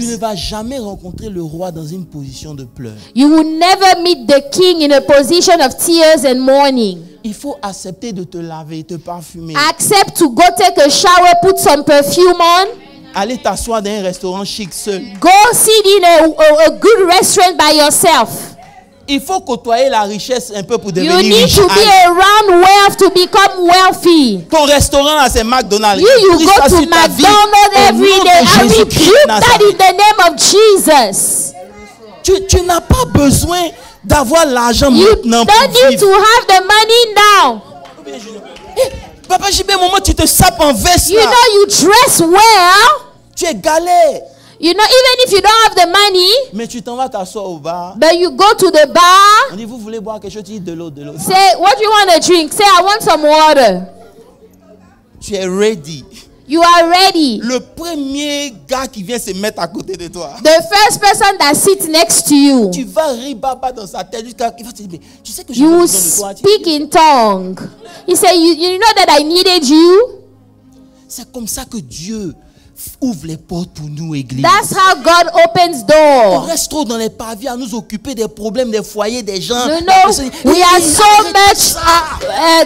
Speaker 1: ne
Speaker 2: sometimes
Speaker 1: vas jamais rencontrer le roi dans une position de pleurs.
Speaker 2: you will never meet the king in a position of tears and mourning.
Speaker 1: Il faut accepter de te laver, te parfumer.
Speaker 2: Accept to go take a shower, put some perfume on,
Speaker 1: Aller t'asseoir dans un restaurant chic seul.
Speaker 2: go sit in a good restaurant by yourself.
Speaker 1: Il faut côtoyer la richesse un peu pour
Speaker 2: You
Speaker 1: devenir
Speaker 2: need
Speaker 1: riche.
Speaker 2: to be around wealth to become wealthy.
Speaker 1: Ton restaurant là, c'est McDonald's.
Speaker 2: You
Speaker 1: Pris
Speaker 2: go
Speaker 1: ça
Speaker 2: to
Speaker 1: sur ta vie.
Speaker 2: McDonald's
Speaker 1: Au
Speaker 2: every
Speaker 1: nom
Speaker 2: day.
Speaker 1: de
Speaker 2: I
Speaker 1: Jésus-Christ
Speaker 2: rebuke
Speaker 1: de
Speaker 2: that
Speaker 1: Nazareth.
Speaker 2: in the name of Jesus.
Speaker 1: Tu n'as pas besoin d'avoir l'argent
Speaker 2: You
Speaker 1: maintenant pour
Speaker 2: don't need to
Speaker 1: vivre.
Speaker 2: have the money now.
Speaker 1: Papa JB, un moment tu te sapes en veste
Speaker 2: You
Speaker 1: là.
Speaker 2: know you dress well.
Speaker 1: Tu es galère.
Speaker 2: You know, even if you don't have the money,
Speaker 1: Mais tu t'en vas t'asseoir au bar.
Speaker 2: but you go to the bar,
Speaker 1: On dit, vous voulez boire quelque chose? Tu dis de l'eau, de l'eau.
Speaker 2: say, what do you want to drink? Say, I want some water.
Speaker 1: Tu es ready.
Speaker 2: You are ready.
Speaker 1: Le premier gars qui vient se mettre à côté de toi,
Speaker 2: The first person that sits next to you,
Speaker 1: tu vas rire baba dans sa tête jusqu'à qu'il va te dire, mais tu sais que je
Speaker 2: you
Speaker 1: veux
Speaker 2: will
Speaker 1: besoin de toi.
Speaker 2: speak in tongue. He said, you know that I needed you?
Speaker 1: C'est comme ça que Dieu ouvre les portes pour nous, église.
Speaker 2: That's how God opens
Speaker 1: On
Speaker 2: doors.
Speaker 1: reste trop dans les pavillons à nous occuper des problèmes, des foyers, des gens.
Speaker 2: You know, we are so much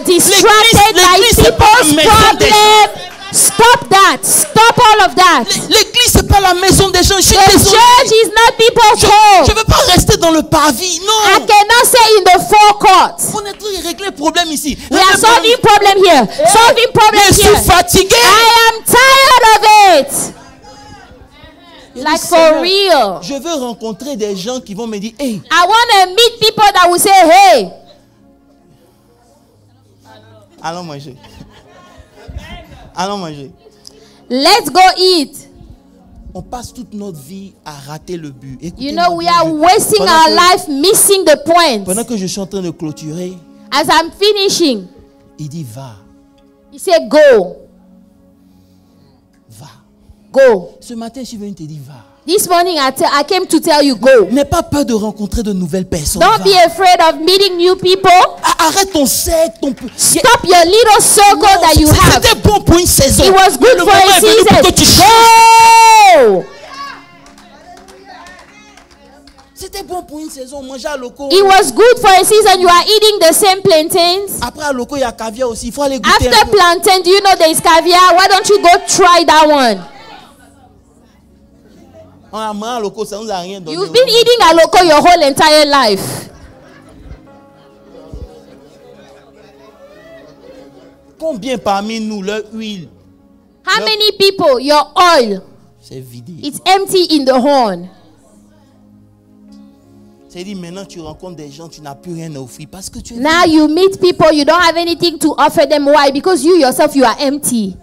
Speaker 2: distracted by
Speaker 1: L'église, c'est pas la
Speaker 2: people's
Speaker 1: maison des
Speaker 2: problems. Stop that. Stop all of that.
Speaker 1: L'église, c'est pas la maison des gens. Je suis
Speaker 2: The
Speaker 1: désolé.
Speaker 2: church is not people's
Speaker 1: Je
Speaker 2: home.
Speaker 1: veux pas rester dans le pavillon.
Speaker 2: I
Speaker 1: Non.
Speaker 2: cannot say in the forecourt.
Speaker 1: On est en train de régler le problème ici.
Speaker 2: We are solving problem here. Solving problem
Speaker 1: Je suis
Speaker 2: here.
Speaker 1: fatigué.
Speaker 2: I am tired of it.
Speaker 1: Il
Speaker 2: Like
Speaker 1: dit,
Speaker 2: for
Speaker 1: Seigneur,
Speaker 2: real.
Speaker 1: je veux rencontrer des gens qui vont me dire, hey,
Speaker 2: I want to meet people that will say, hey,
Speaker 1: allons manger. Allons manger.
Speaker 2: let's go eat.
Speaker 1: On passe toute notre vie à rater le but.
Speaker 2: You
Speaker 1: Écoutez-moi
Speaker 2: know, we
Speaker 1: bien,
Speaker 2: are wasting
Speaker 1: pendant
Speaker 2: our
Speaker 1: que-
Speaker 2: life missing the point.
Speaker 1: Pendant que je suis en train de clôturer,
Speaker 2: As I'm finishing,
Speaker 1: il dit, va,
Speaker 2: he said, go,
Speaker 1: va.
Speaker 2: go.
Speaker 1: Ce matin, je suis venu te dire, va.
Speaker 2: This morning, I came to tell you, go.
Speaker 1: N'aie pas peur de rencontrer de nouvelles personnes.
Speaker 2: Don't
Speaker 1: va.
Speaker 2: be afraid of meeting new people.
Speaker 1: Arrête ton cercle, ton...
Speaker 2: Stop your little circle
Speaker 1: Non,
Speaker 2: that you have.
Speaker 1: C'était bon pour une saison.
Speaker 2: It was
Speaker 1: Mais
Speaker 2: good
Speaker 1: le
Speaker 2: for
Speaker 1: moment
Speaker 2: a
Speaker 1: est venu pour que tu
Speaker 2: season.
Speaker 1: changes.
Speaker 2: Go.
Speaker 1: C'était bon pour une saison. Manger à loco.
Speaker 2: It was good for a season. You are eating the same plantains.
Speaker 1: Après à loco, il y a caviar aussi. Il faut aller goûter un
Speaker 2: After
Speaker 1: peu.
Speaker 2: plantain, do you know there is caviar? Why don't you go try that one?
Speaker 1: On a mangé à loco, ça nous a rien donné.
Speaker 2: You've been eating a loco your whole entire life.
Speaker 1: Combien parmi nous, leur huile,
Speaker 2: How many people, your oil,
Speaker 1: c'est vidé.
Speaker 2: it's empty in the horn.
Speaker 1: C'est-à-dire maintenant tu rencontres des gens, tu n'as plus rien à offrir parce que tu es
Speaker 2: Now
Speaker 1: vide.
Speaker 2: you meet people, you don't have anything to offer them. Why? Because you yourself, you are empty.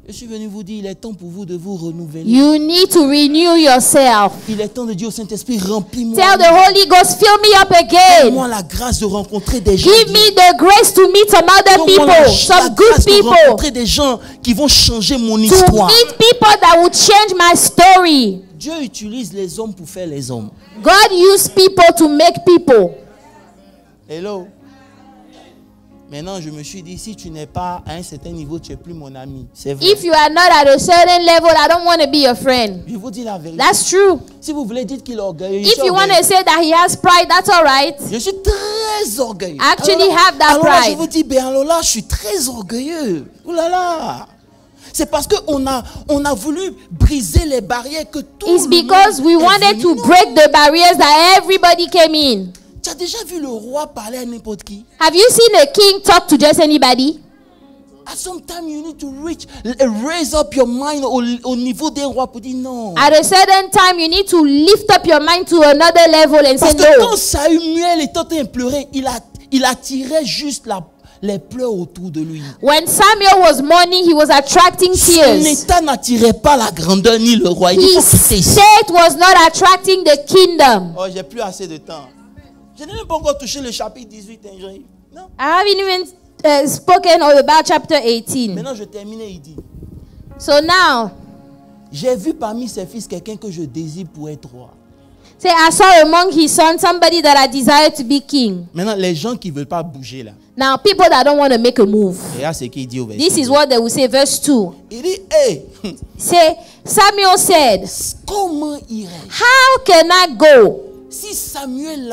Speaker 1: Je suis venu vous dire, il est temps pour vous de vous renouveler.
Speaker 2: You need to renew yourself.
Speaker 1: Il est temps de dire au Saint-Esprit, remplis-moi.
Speaker 2: Tell the Holy Ghost, fill me up again.
Speaker 1: Donne-moi la grâce de rencontrer des gens.
Speaker 2: Give me the grace to meet some other
Speaker 1: Donne-moi
Speaker 2: people,
Speaker 1: la
Speaker 2: some
Speaker 1: grâce
Speaker 2: good
Speaker 1: de
Speaker 2: people,
Speaker 1: rencontrer des gens qui vont changer mon
Speaker 2: to
Speaker 1: histoire.
Speaker 2: meet people that will change my story.
Speaker 1: Dieu utilise les hommes pour faire les hommes.
Speaker 2: God used people to make people.
Speaker 1: Hello. Maintenant, je me suis dit, si tu n'es pas à un certain niveau, tu n'es plus mon ami. C'est vrai.
Speaker 2: If you are not at a certain level, I don't want to be your friend.
Speaker 1: Je vous dis la vérité.
Speaker 2: That's true.
Speaker 1: Si vous voulez dire qu'il est orgueilleux,
Speaker 2: If you want to say that he has pride, that's all right.
Speaker 1: je suis très orgueilleux.
Speaker 2: I actually
Speaker 1: Alors là-
Speaker 2: have that
Speaker 1: alors là,
Speaker 2: pride.
Speaker 1: je vous dis, ben alors là, je suis très orgueilleux. Ouh là là. C'est parce qu'on a voulu briser les barrières que tout
Speaker 2: It's
Speaker 1: le
Speaker 2: because
Speaker 1: monde
Speaker 2: we
Speaker 1: est
Speaker 2: wanted
Speaker 1: venu.
Speaker 2: to
Speaker 1: Non.
Speaker 2: break the barriers that everybody came in.
Speaker 1: Tu as déjà vu le roi parler à n'importe qui?
Speaker 2: Have you seen a king talk to just anybody?
Speaker 1: At some time you need to raise up your mind au niveau des rois pour dire non.
Speaker 2: At a certain time, you need to lift up your mind to another level and
Speaker 1: Parce
Speaker 2: say
Speaker 1: que
Speaker 2: no.
Speaker 1: quand Samuel était en train de pleurer, il attirait juste les pleurs autour de lui.
Speaker 2: When Samuel was mourning, he was attracting
Speaker 1: Son
Speaker 2: tears.
Speaker 1: état n'attirait pas la grandeur ni le roi. Il dit,
Speaker 2: His
Speaker 1: faut quitter ici.
Speaker 2: state was not attracting the kingdom.
Speaker 1: Oh, j'ai plus assez de temps. Je n'ai même pas encore touché le chapitre 18. Hein, Jean-Yves. Non.
Speaker 2: I haven't even spoken about chapter 18.
Speaker 1: Maintenant, je termine. Il dit,
Speaker 2: So now,
Speaker 1: j'ai vu parmi ses fils quelqu'un que je désire pour être roi.
Speaker 2: say, I saw among his sons somebody that I desire to be king.
Speaker 1: Maintenant, les gens qui ne veulent pas bouger là.
Speaker 2: Now, people that don't want to make a move.
Speaker 1: Regarde ce qu'il dit au verset
Speaker 2: This is
Speaker 1: 2.
Speaker 2: what they will say, verse 2.
Speaker 1: Il dit, hé,
Speaker 2: Say, Samuel said,
Speaker 1: comment irais-je
Speaker 2: how can I go?
Speaker 1: si Saül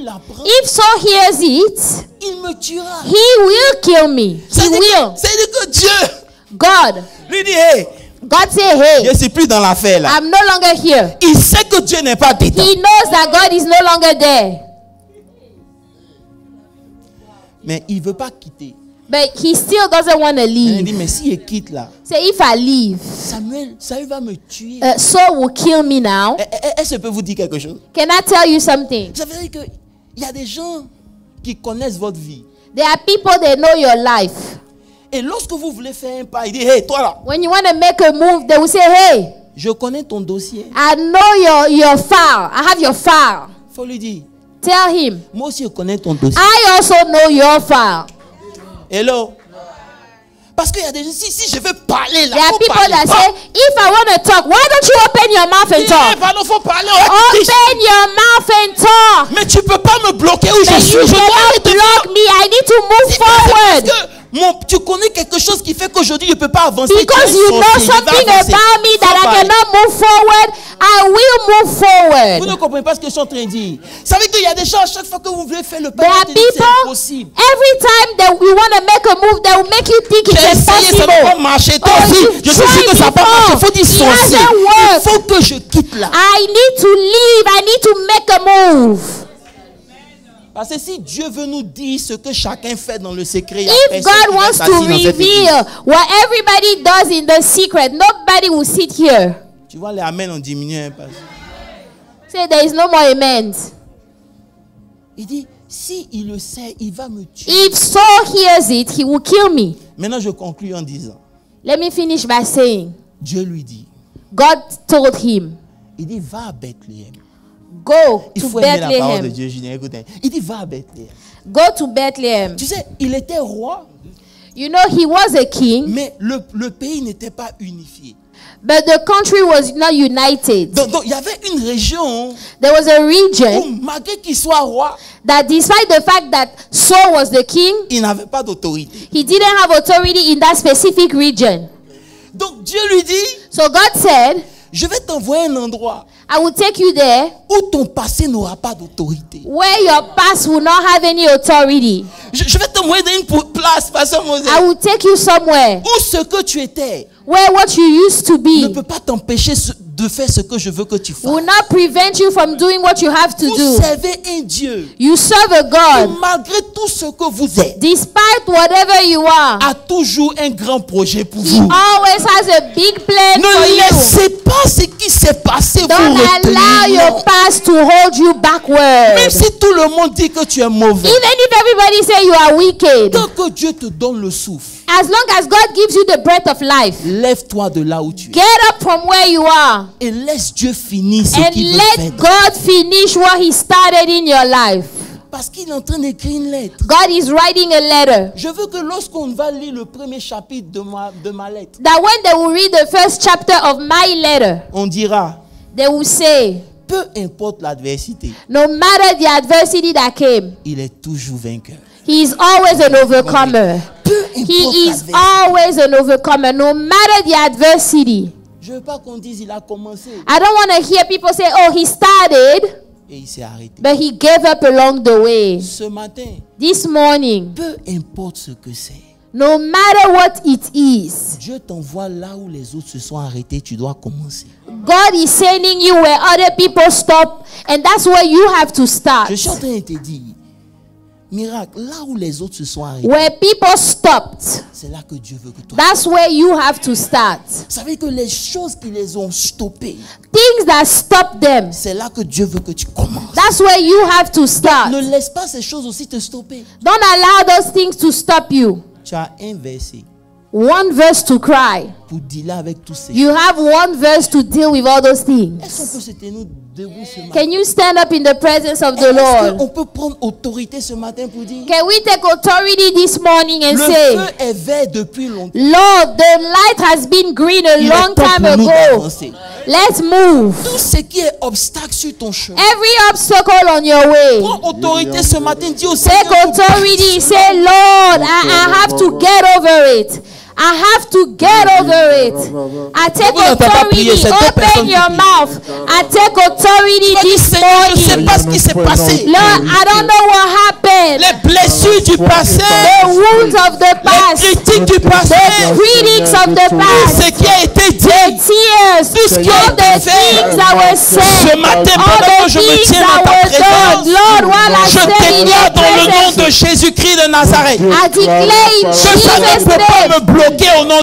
Speaker 1: l'apprend,
Speaker 2: If Saul hears it,
Speaker 1: il me tuera.
Speaker 2: he will kill me. He
Speaker 1: C'est-à-dire
Speaker 2: will.
Speaker 1: que Dieu
Speaker 2: God.
Speaker 1: lui dit, hé,
Speaker 2: God say, hey,
Speaker 1: je ne suis plus dans l'affaire là.
Speaker 2: I'm no longer here.
Speaker 1: Il sait que Dieu n'est pas dedans.
Speaker 2: He knows that God is no longer there.
Speaker 1: Mais il ne veut pas quitter.
Speaker 2: But he still doesn't want to
Speaker 1: Il dit,
Speaker 2: leave.
Speaker 1: mais s'il quitte là,
Speaker 2: Say, if I leave,
Speaker 1: Saül va me tuer.
Speaker 2: Saul will kill me now.
Speaker 1: Est-ce que je peux vous dire quelque chose?
Speaker 2: Can I tell you something?
Speaker 1: Ça veut dire qu'il y a des gens qui connaissent votre vie.
Speaker 2: There are people that know your life.
Speaker 1: Et lorsque vous voulez faire un pas, il dit, hé, toi là,
Speaker 2: When you want to make a move, they will say, hey,
Speaker 1: je connais ton dossier.
Speaker 2: I know your file. I have your file.
Speaker 1: Il faut lui dire,
Speaker 2: Tell him,
Speaker 1: moi aussi je connais ton dossier.
Speaker 2: I also know your file.
Speaker 1: Hello? Parce qu'il y a des gens, si je veux parler là,
Speaker 2: There are
Speaker 1: faut
Speaker 2: people
Speaker 1: parler.
Speaker 2: that say, if I want to talk, why don't you open your mouth and talk?
Speaker 1: Pardon, faut parler.
Speaker 2: Open your mouth and talk.
Speaker 1: Mais tu peux pas me bloquer où je
Speaker 2: But
Speaker 1: suis.
Speaker 2: you
Speaker 1: Je dois
Speaker 2: cannot
Speaker 1: aller devant.
Speaker 2: block me. I need to move
Speaker 1: C'est parce
Speaker 2: forward.
Speaker 1: que tu connais quelque chose qui fait qu'aujourd'hui je ne peux pas avancer.
Speaker 2: Because
Speaker 1: Tu es
Speaker 2: you know
Speaker 1: sorti, je vais
Speaker 2: something
Speaker 1: avancer.
Speaker 2: about me that
Speaker 1: Faut
Speaker 2: I
Speaker 1: parler.
Speaker 2: cannot move forward, I will move
Speaker 1: Vous
Speaker 2: forward.
Speaker 1: ne comprenez pas ce que je suis en train de dire. Ça veut dire qu'il y a des gens, à chaque fois que vous voulez faire le pas,
Speaker 2: There are
Speaker 1: ils te disent, c'est
Speaker 2: people,
Speaker 1: impossible.
Speaker 2: every time that we want to make a move, they will make you think
Speaker 1: J'ai
Speaker 2: it's
Speaker 1: essayé, ça ne va pas
Speaker 2: impossible.
Speaker 1: marcher. Toi
Speaker 2: Oh,
Speaker 1: aussi,
Speaker 2: you've
Speaker 1: je suis sûr que
Speaker 2: tried
Speaker 1: ça va pas marcher. Il faut
Speaker 2: before. It
Speaker 1: dissocier.
Speaker 2: hasn't worked.
Speaker 1: Il faut que je quitte là.
Speaker 2: I need to leave. I need to make a move.
Speaker 1: Parce que si Dieu veut nous dire ce que chacun fait dans le secret, il y a
Speaker 2: If
Speaker 1: personne qui
Speaker 2: God
Speaker 1: va
Speaker 2: wants
Speaker 1: être
Speaker 2: to
Speaker 1: assis dans cette église.
Speaker 2: reveal what everybody does in the secret, nobody will sit here.
Speaker 1: Tu vois, les amens ont diminué un peu.
Speaker 2: Say there is no more amens.
Speaker 1: Il dit, si il le sait, il va me tuer.
Speaker 2: If Saul hears it, he will kill me.
Speaker 1: Maintenant, je conclue en disant,
Speaker 2: Let me finish by saying,
Speaker 1: Dieu lui dit,
Speaker 2: God told him,
Speaker 1: il dit, va à Bethléem.
Speaker 2: go
Speaker 1: Il
Speaker 2: to
Speaker 1: faut aimer la parole de
Speaker 2: Bethlehem.
Speaker 1: Dieu, Julien. Écoutez. Il dit, va à Bethléem.
Speaker 2: Go to Bethlehem.
Speaker 1: Tu sais, il était roi,
Speaker 2: You know, he was a king,
Speaker 1: mais le pays n'était pas unifié.
Speaker 2: but the country was not united.
Speaker 1: Donc, il y avait une région
Speaker 2: There was a
Speaker 1: où,
Speaker 2: region
Speaker 1: malgré qu'il soit roi,
Speaker 2: that, despite the fact that Saul was the king,
Speaker 1: il n'avait pas d'autorité.
Speaker 2: he didn't have authority in that specific region.
Speaker 1: Donc, Dieu lui dit,
Speaker 2: So God said,
Speaker 1: je vais t'envoyer un endroit
Speaker 2: I will take you there
Speaker 1: où ton passé n'aura pas d'autorité.
Speaker 2: where your past will not have any authority.
Speaker 1: Je vais t'envoyer dans une place, Pasteur Moses,
Speaker 2: I will take you somewhere
Speaker 1: où ce que tu étais
Speaker 2: where what you used to
Speaker 1: ne
Speaker 2: be
Speaker 1: peut pas t'empêcher de faire ce que je veux que tu fasses.
Speaker 2: will not prevent you from doing what you have to
Speaker 1: Vous
Speaker 2: do.
Speaker 1: servez un Dieu
Speaker 2: You serve a
Speaker 1: qui,
Speaker 2: God,
Speaker 1: malgré tout ce que vous êtes,
Speaker 2: despite whatever you are,
Speaker 1: a toujours un grand projet pour
Speaker 2: He
Speaker 1: vous.
Speaker 2: always has a big plan for
Speaker 1: Ne
Speaker 2: you.
Speaker 1: laissez pas ce qui s'est passé vous
Speaker 2: Don't allow
Speaker 1: retenir.
Speaker 2: your past to hold you
Speaker 1: Même
Speaker 2: backward.
Speaker 1: si tout le monde dit que tu es mauvais,
Speaker 2: Even if everybody say you are wicked,
Speaker 1: tant que Dieu te donne le souffle,
Speaker 2: as long as God gives you the breath of life,
Speaker 1: lève-toi de là où tu es
Speaker 2: get up from where you are
Speaker 1: et laisse Dieu finir ce
Speaker 2: and
Speaker 1: qu'il veut
Speaker 2: let
Speaker 1: faire.
Speaker 2: God finish what He started in your life.
Speaker 1: Parce qu'il est en train d'écrire une lettre.
Speaker 2: God is writing a letter
Speaker 1: Je veux que lorsqu'on va lire le premier chapitre de ma lettre,
Speaker 2: that when they will read the first chapter of my letter,
Speaker 1: on dira,
Speaker 2: they will say,
Speaker 1: peu importe l'adversité,
Speaker 2: no matter the adversity that came,
Speaker 1: il est toujours vainqueur.
Speaker 2: He is always an overcomer.
Speaker 1: Peu importe
Speaker 2: He is
Speaker 1: l'adversité.
Speaker 2: always an overcomer, no matter the adversity.
Speaker 1: Je ne veux pas qu'on dise il a commencé
Speaker 2: I don't want to hear people say, oh, he started,
Speaker 1: et il s'est arrêté.
Speaker 2: but he gave up along the way.
Speaker 1: Ce matin,
Speaker 2: This morning,
Speaker 1: peu importe ce que c'est,
Speaker 2: no matter what it is,
Speaker 1: Dieu t'envoie là où les autres se sont arrêtés, tu dois commencer.
Speaker 2: God is sending you where other people stop, and that's where you have to start.
Speaker 1: Je suis en train de te dire, miracle, là où les autres se sont arrêtés,
Speaker 2: Where people stopped,
Speaker 1: c'est là que Dieu veut que toi.
Speaker 2: that's where you have to start.
Speaker 1: Ça veut dire que les choses qui les ont stoppés,
Speaker 2: Things that stop them,
Speaker 1: c'est là que Dieu veut que tu commences.
Speaker 2: that's where you have to start.
Speaker 1: Ne laisse pas ces choses aussi te stopper.
Speaker 2: Don't allow those things to stop you.
Speaker 1: Tu as un verset
Speaker 2: One verse to cry.
Speaker 1: pour dealer avec tous ces
Speaker 2: You have one verse to deal with all those things.
Speaker 1: Est-ce qu'on peut se tenir debout ce matin?
Speaker 2: Can you stand up in the presence of the
Speaker 1: Est-ce
Speaker 2: Lord?
Speaker 1: qu'on peut prendre autorité ce matin pour dire
Speaker 2: Can we take authority this morning and
Speaker 1: le
Speaker 2: say,
Speaker 1: feu est vert depuis longtemps.
Speaker 2: Lord, the light has been green a
Speaker 1: Il
Speaker 2: long
Speaker 1: est temps
Speaker 2: time
Speaker 1: pour nous
Speaker 2: ago.
Speaker 1: d'avancer.
Speaker 2: Let's move.
Speaker 1: Tout ce qui est obstacle sur ton chemin.
Speaker 2: Every obstacle on your way.
Speaker 1: Prends autorité ce matin. Dis au
Speaker 2: Take
Speaker 1: Seigneur,
Speaker 2: authority. Say, Lord, I have to get over it. I have to get over it. I take
Speaker 1: Vous n'entendez pas prier,
Speaker 2: authority.
Speaker 1: c'est deux personnes
Speaker 2: Open
Speaker 1: qui
Speaker 2: your
Speaker 1: prient.
Speaker 2: mouth. I take authority
Speaker 1: dis,
Speaker 2: this
Speaker 1: Seigneur, je ne sais
Speaker 2: morning.
Speaker 1: pas ce qui s'est passé.
Speaker 2: Lord, I don't know what happened.
Speaker 1: Les blessures du passé,
Speaker 2: The wounds of the
Speaker 1: les
Speaker 2: past.
Speaker 1: critiques du passé,
Speaker 2: The critics of the past.
Speaker 1: ce qui a été dit,
Speaker 2: Tears.
Speaker 1: tout ce qui a
Speaker 2: All the
Speaker 1: été fait.
Speaker 2: things that were said.
Speaker 1: Ce matin,
Speaker 2: All
Speaker 1: pendant que
Speaker 2: the
Speaker 1: je me
Speaker 2: things
Speaker 1: tiens
Speaker 2: that
Speaker 1: dans ta
Speaker 2: were done.
Speaker 1: présence,
Speaker 2: Lord, while I
Speaker 1: je
Speaker 2: stand in
Speaker 1: déclare
Speaker 2: your
Speaker 1: dans le nom
Speaker 2: presence,
Speaker 1: de Jésus-Christ de Nazareth
Speaker 2: I declare in
Speaker 1: que ça ne
Speaker 2: Jesus'
Speaker 1: peut pas
Speaker 2: name
Speaker 1: me bloquer au nom